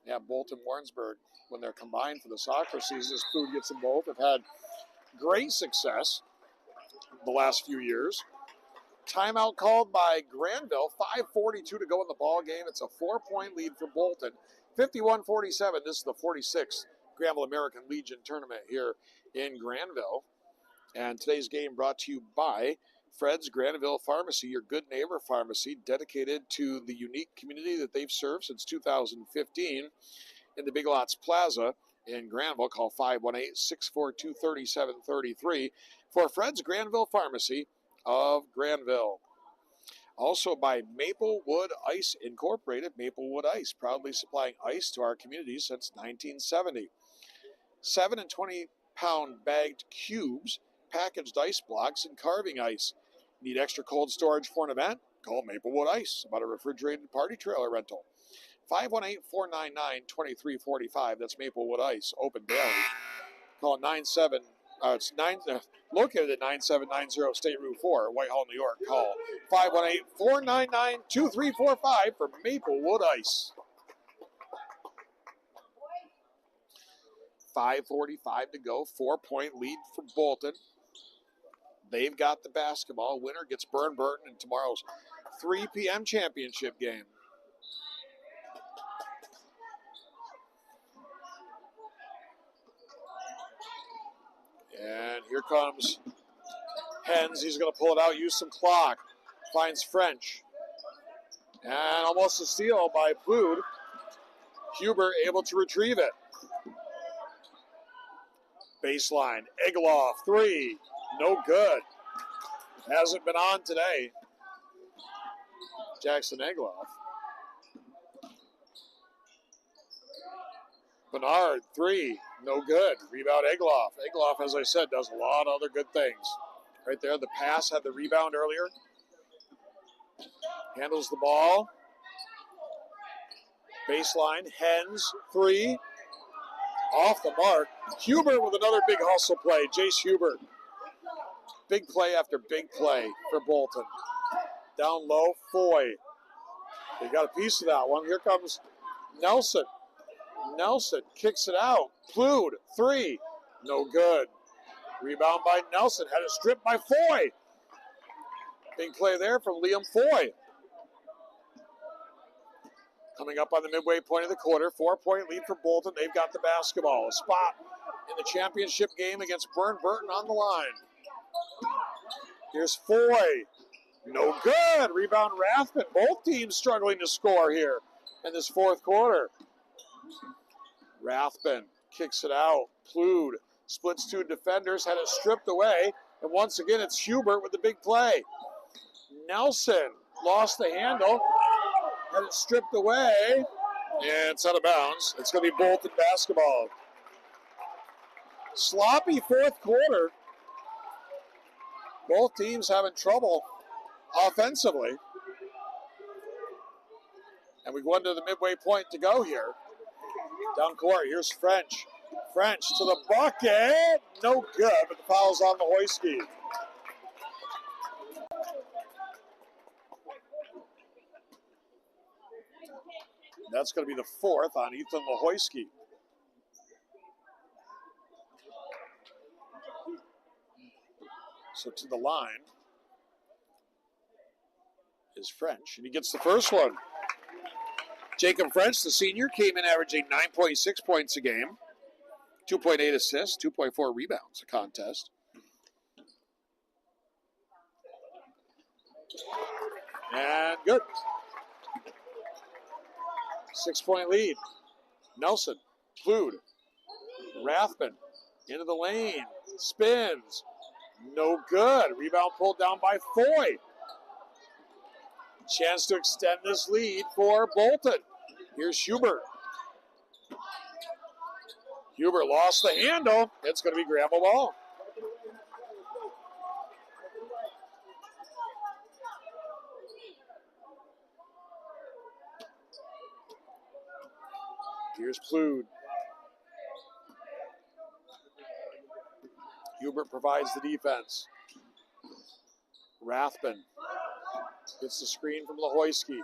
A: Yeah, Bolton-Warrensburg, when they're combined for the soccer season, as Plude gets them both, have had great success the last few years. Timeout called by Granville. 5:42 to go in the ball game. It's a 4-point lead for Bolton. 51-47. This is the 46th Granville American Legion tournament here in Granville. And today's game brought to you by Fred's Granville Pharmacy, your good neighbor pharmacy, dedicated to the unique community that they've served since 2015 in the Big Lots Plaza in Granville. Call 518-642-3733 for Fred's Granville Pharmacy of Granville. Also by Maplewood Ice Incorporated. Maplewood Ice, proudly supplying ice to our community since 1970. 7 and 20-pound bagged cubes, packaged ice blocks, and carving ice. Need extra cold storage for an event? Call Maplewood Ice about a refrigerated party trailer rental. 518-499-2345. That's Maplewood Ice, open daily. Call located at 9790 State Route 4, Whitehall, New York. Call 518-499-2345 for Maplewood Ice. 5:45 to go. 4-point lead for Bolton. They've got the basketball. Winner gets Burton in tomorrow's 3 p.m. championship game. And here comes Hens. He's going to pull it out, use some clock. Finds French. And almost a steal by Plude. Huber able to retrieve it. Baseline. Egloff, 3. No good. Hasn't been on today. Jackson Egloff. Bernard, 3. No good. Rebound Egloff. Egloff, as I said, does a lot of other good things. Right there, the pass had the rebound earlier. Handles the ball. Baseline. Hens, 3. Off the mark. Huber with another big hustle play. Jace Huber. Big play after big play for Bolton. Down low, Foy. They got a piece of that one. Here comes Nelson. Nelson kicks it out. Plude, 3. No good. Rebound by Nelson. Had it stripped by Foy. Big play there from Liam Foy. Coming up on the midway point of the quarter. 4-point lead for Bolton. They've got the basketball. A spot in the championship game against Burton on the line. Here's Foy. No good. Rebound Rathman. Both teams struggling to score here in this fourth quarter. Rathman kicks it out. Plude splits 2 defenders. Had it stripped away. And once again, it's Hubert with the big play. Nelson lost the handle. Had it stripped away. And it's out of bounds. It's going to be Bolton basketball. Sloppy fourth quarter. Both teams having trouble offensively. And we go into the midway point to go here. Down court, here's French. French to the bucket. No good, but the foul's on the Hoyski. That's going to be the 4th on Ethan Lohoyski. So to the line is French, and he gets the first one. Jacob French, the senior, came in averaging 9.6 points a game, 2.8 assists, 2.4 rebounds a contest. And good. 6-point lead. Nelson, Plude, Rathman, into the lane, spins, No good. Rebound pulled down by Foy. Chance to extend this lead for Bolton. Here's Hubert. Hubert lost the handle. It's going to be Granville ball. Here's Plude. Hubert provides the defense. Rathbun gets the screen from Lahoyski.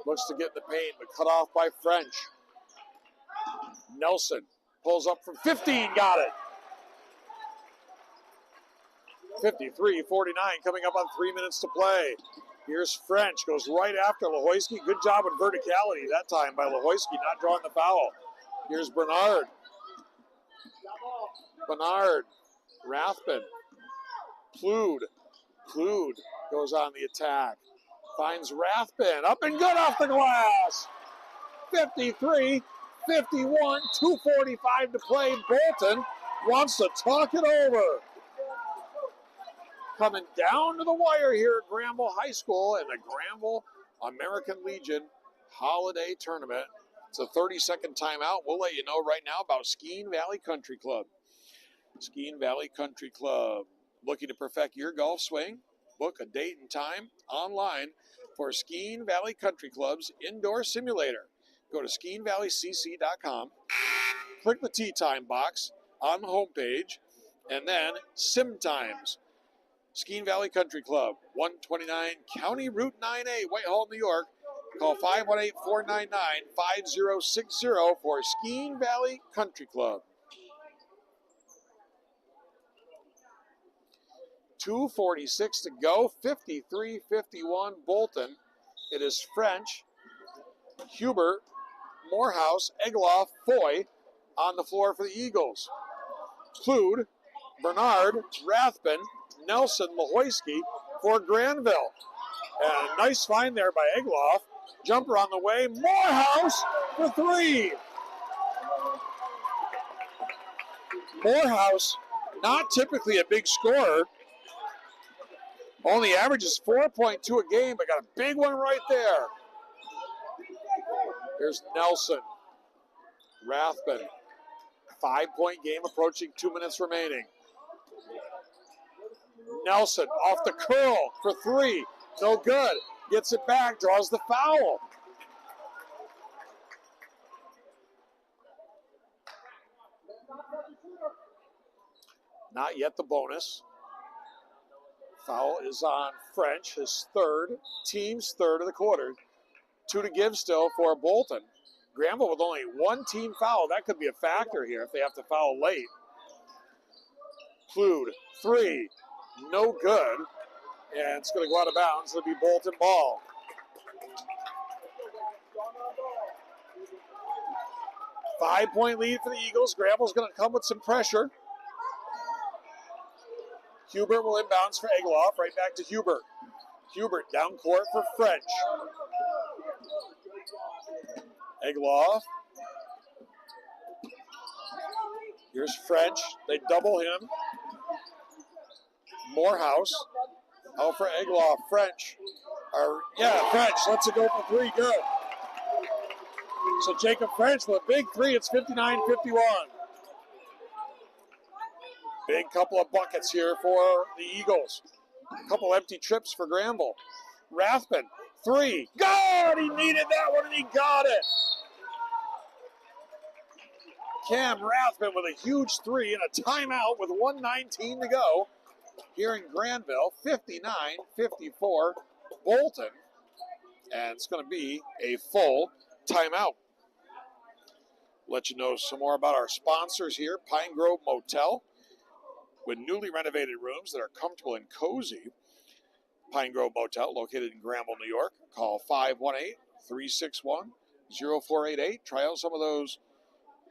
A: Looks to get in the paint, but cut off by French. Nelson pulls up from 15, got it. 53-49, coming up on 3 minutes to play. Here's French, goes right after Lahoyski. Good job with verticality that time by Lahoyski, not drawing the foul. Here's Bernard. Bernard, Rathbun, Plude. Plude goes on the attack. Finds Rathbun, up and good off the glass. 53-51, 2:45 to play. Bolton wants to talk it over. Coming down to the wire here at Granville High School in the Granville American Legion Holiday Tournament. It's a 30-second timeout. We'll let you know right now about Skeene Valley Country Club. Skeene Valley Country Club. Looking to perfect your golf swing? Book a date and time online for Skeene Valley Country Club's indoor simulator. Go to SkeeneValleyCC.com, click the tee time box on the homepage, and then Sim Times. Skeene Valley Country Club, 129 County Route 9A, Whitehall, New York. Call 518-499-5060 for Skeene Valley Country Club. 2:46 to go, 53-51 Bolton. It is French, Hubert, Morehouse, Egloff, Foy on the floor for the Eagles. Plude, Bernard, Rathbun, Nelson, Lahoyski for Granville. And a nice find there by Egloff. Jumper on the way. Morehouse for three. Morehouse, not typically a big scorer. Only averages 4.2 a game, but got a big one right there. Here's Nelson. Rathbun. 5-point game approaching 2 minutes remaining. Nelson off the curl for three. No good. Gets it back, draws the foul. Not yet the bonus. Foul is on French, his third, team's third of the quarter. 2 to give still for Bolton. Granville with only one team foul. That could be a factor here if they have to foul late. Plude, three, no good. And it's going to go out of bounds. It'll be Bolton ball. Five-point lead for the Eagles. Granville's going to come with some pressure. Hubert will inbounds for Egloff. Right back to Hubert. Hubert down court for French. Egloff. Here's French. They double him. Morehouse. Out for Egloff. French. French lets it go for three. Good. So Jacob French with a big three. It's 59-51. Big couple of buckets here for the Eagles. A couple empty trips for Granville. Rathbun, three. Good! He needed that one and he got it. Cam Rathbun with a huge three and a timeout with 1:19 to go. Here in Granville, 59-54 Bolton. And it's going to be a full timeout. Let you know some more about our sponsors here. Pine Grove Motel, with newly renovated rooms that are comfortable and cozy. Pine Grove Motel, located in Granville, New York. Call 518-361-0488. Try out some of those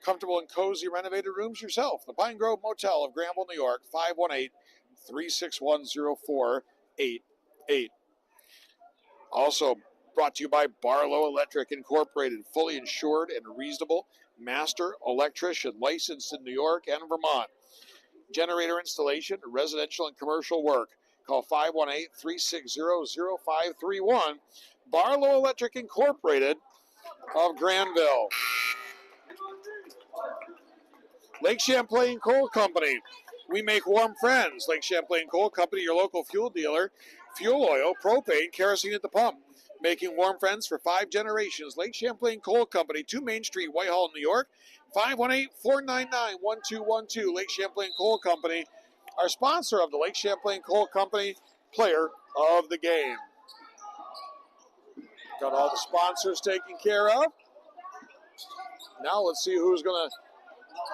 A: comfortable and cozy renovated rooms yourself. The Pine Grove Motel of Granville, New York. 518-361-0488. Also brought to you by Barlow Electric Incorporated, fully insured and reasonable master electrician, licensed in New York and Vermont. generator installation, residential and commercial work. Call 518-360-0531. Barlow Electric Incorporated of Granville. Lake Champlain Coal Company. We make warm friends. Lake Champlain Coal Company, your local fuel dealer. Fuel oil, propane, kerosene at the pump. Making warm friends for 5 generations. Lake Champlain Coal Company, 2 Main Street, Whitehall, New York. 518-499-1212. Lake Champlain Coal Company, our sponsor of the Lake Champlain Coal Company Player of the Game. Got all the sponsors taken care of. Now let's see who's going to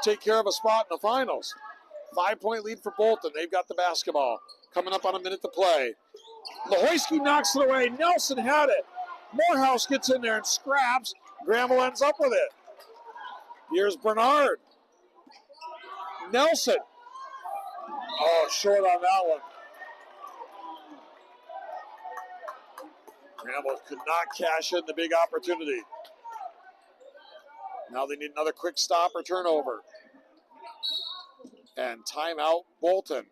A: take care of a spot in the finals. 5-point lead for Bolton. They've got the basketball. Coming up on a minute to play. Lahoyski knocks it away. Nelson had it. Morehouse gets in there and scraps. Granville ends up with it. Here's Bernard. Nelson. Oh, short on that one. Granville could not cash in the big opportunity. Now they need another quick stop or turnover. And timeout, Bolton.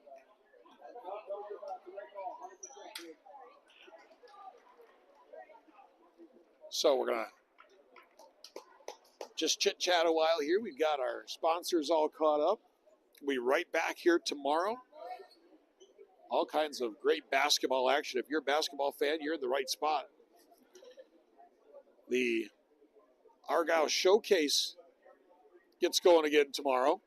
A: So we're going to just chit-chat a while here. We've got our sponsors all caught up. We'll be right back here tomorrow. All kinds of great basketball action. If you're a basketball fan, you're in the right spot. The Argyle Showcase gets going again tomorrow.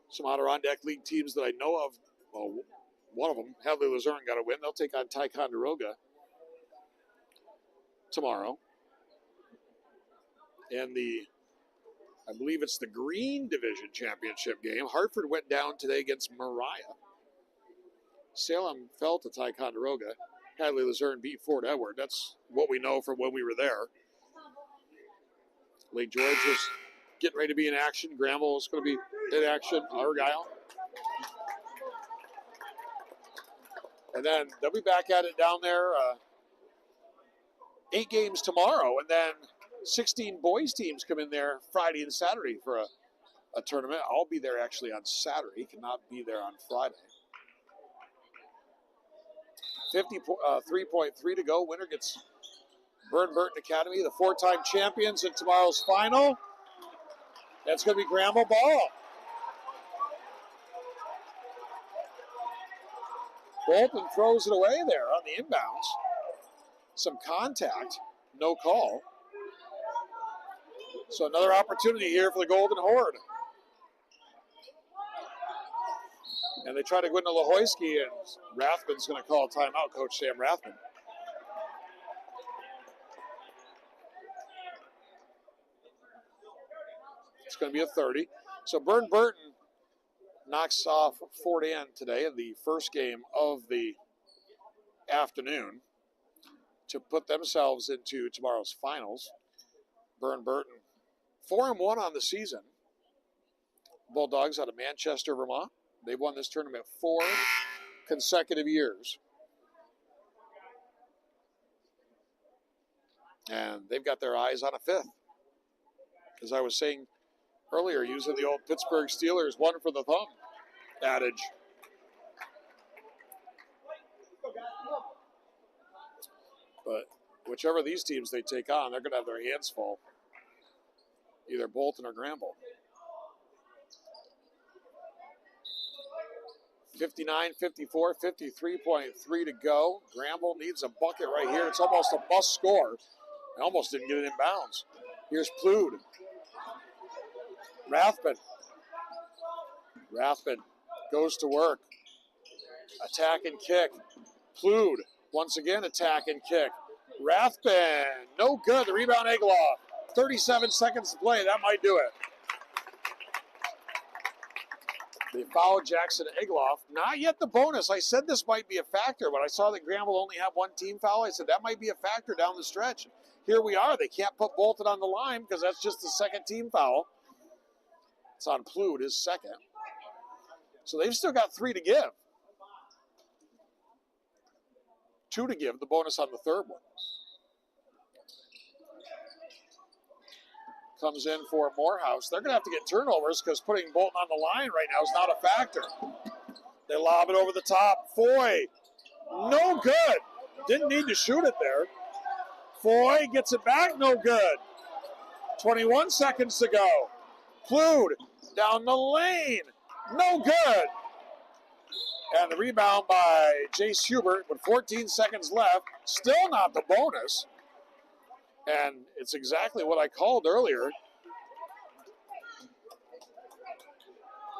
A: Some Adirondack League teams that I know of. Well, one of them, Hadley Luzerne, got a win. They'll take on Ticonderoga tomorrow. And I believe it's the Green Division Championship game. Hartford went down today against Mariah. Salem fell to Ticonderoga. Hadley Luzerne beat Fort Edward. That's what we know from when we were there. Lake George is getting ready to be in action. Granville is going to be in action. Argyle. And then they'll be back at it down there. 8 games tomorrow. And then 16 boys teams come in there Friday and Saturday for a tournament. I'll be there actually on Saturday. Cannot be there on Friday. 53.3 to go. Winner gets Burton Academy, the 4-time champions in tomorrow's final. That's going to be Granville ball. Bolton throws it away there on the inbounds. Some contact, no call. So another opportunity here for the Golden Horde. And they try to go into Lahoyski, and Rathman's going to call a timeout, Coach Sam Rathman. It's going to be a 30. So Burton knocks off Fort Ann today in the first game of the afternoon to put themselves into tomorrow's finals. Burton 4-1 on the season. Bulldogs out of Manchester, Vermont. They've won this tournament 4 consecutive years. And they've got their eyes on a 5th. As I was saying earlier, using the old Pittsburgh Steelers 1 for the thumb adage. But whichever of these teams they take on, they're going to have their hands full. Either Bolton or Granville. 59-54, 53.3 to go. Granville needs a bucket right here. It's almost a must score. They almost didn't get it in bounds. Here's Plude. Rathman goes to work. Attack and kick. Plude once again attack and kick. Rathman, no good. The rebound, Egloff. 37 seconds to play. That might do it. They fouled Jackson Egloff. Not yet the bonus. I said this might be a factor, but I saw that Granville only have 1 team foul. I said that might be a factor down the stretch. Here we are. They can't put Bolton on the line because that's just the second team foul. It's on Plude, his second. So they've still got 3 to give. 2 to give, the bonus on the third one. comes in for Morehouse. They're going to have to get turnovers because putting Bolton on the line right now is not a factor. They lob it over the top. Foy, no good. Didn't need to shoot it there. Foy gets it back, no good. 21 seconds to go. Klude down the lane, no good. And the rebound by Jace Hubert with 14 seconds left. Still not the bonus. And it's exactly what I called earlier,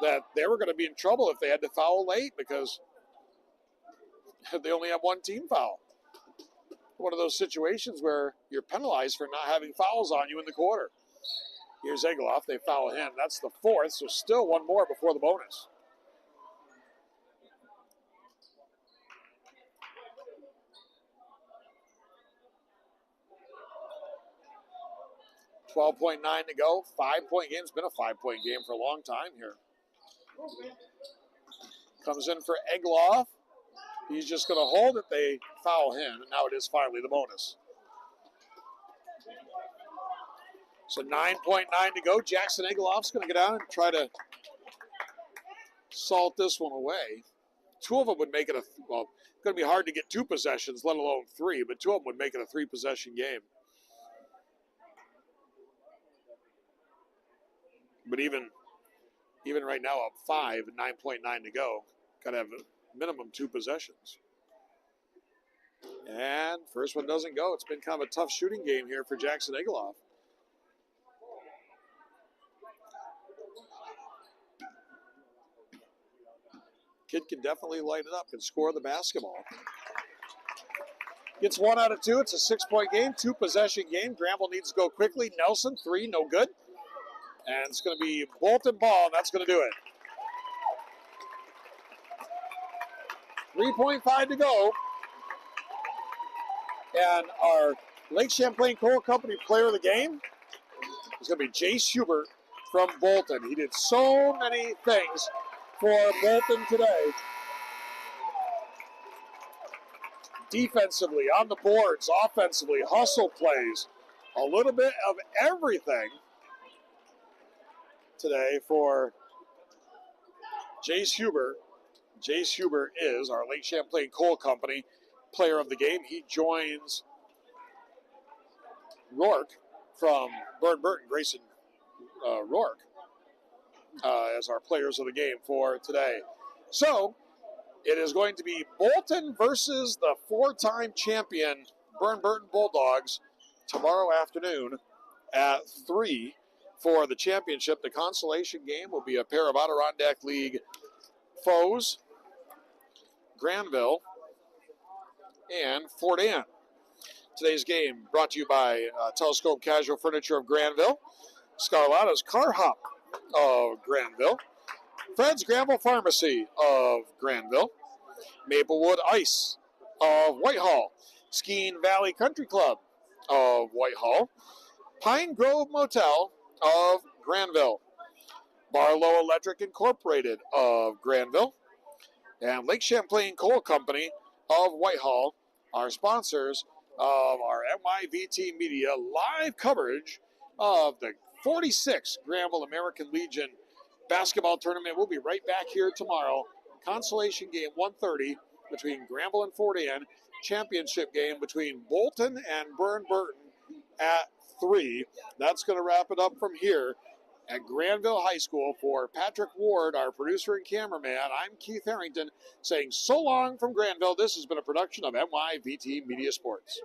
A: that they were going to be in trouble if they had to foul late because they only have one team foul. One of those situations where you're penalized for not having fouls on you in the quarter. Here's Egloff. They foul him. That's the fourth, so still one more before the bonus. .9 to go. 5-point game. It's been a 5-point game for a long time here. Comes in for Egloff. He's just going to hold it. They foul him, and now it is finally the bonus. So 9.9 to go. Jackson Egloff's going to get out and try to salt this one away. Two of them would make it it's going to be hard to get 2 possessions, let alone 3, but 2 of them would make it a 3-possession game. But even right now, up 5, 9.9 to go. Got to have a minimum 2 possessions. And first one doesn't go. It's been kind of a tough shooting game here for Jackson Egloff. Kid can definitely light it up and score the basketball. Gets 1 out of 2. It's a 6-point game, 2-possession game. Granville needs to go quickly. Nelson, 3, no good. And it's going to be Bolton ball, and that's going to do it. 3.5 to go. And our Lake Champlain Coal Company player of the game is going to be Jace Hubert from Bolton. He did so many things for Bolton today. Defensively, on the boards, offensively, hustle plays, a little bit of everything today for Jace Hubert. Jace Hubert is our Lake Champlain Coal Company player of the game. He joins Rourke from Burton, Grayson Rourke, as our players of the game for today. So it is going to be Bolton versus the 4-time champion Burton Bulldogs tomorrow afternoon at 3 for the championship. The consolation game will be a pair of Adirondack League foes, Granville and Fort Anne. Today's game brought to you by Telescope Casual Furniture of Granville, Scarlatta's Car Hop of Granville, Fred's Granville Pharmacy of Granville, Maplewood Ice of Whitehall, Skeene Valley Country Club of Whitehall, Pine Grove Motel of Granville, Barlow Electric Incorporated of Granville, and Lake Champlain Coal Company of Whitehall are sponsors of our NYVT Media live coverage of the 46th Granville American Legion basketball tournament. We'll be right back here tomorrow. Consolation game 1:30 between Granville and Fort Anne. Championship game between Bolton and Burton at 3. That's going to wrap it up from here at Granville High School. For Patrick Ward, our producer and cameraman, I'm Keith Harrington saying so long from Granville. This has been a production of NYVT Media Sports.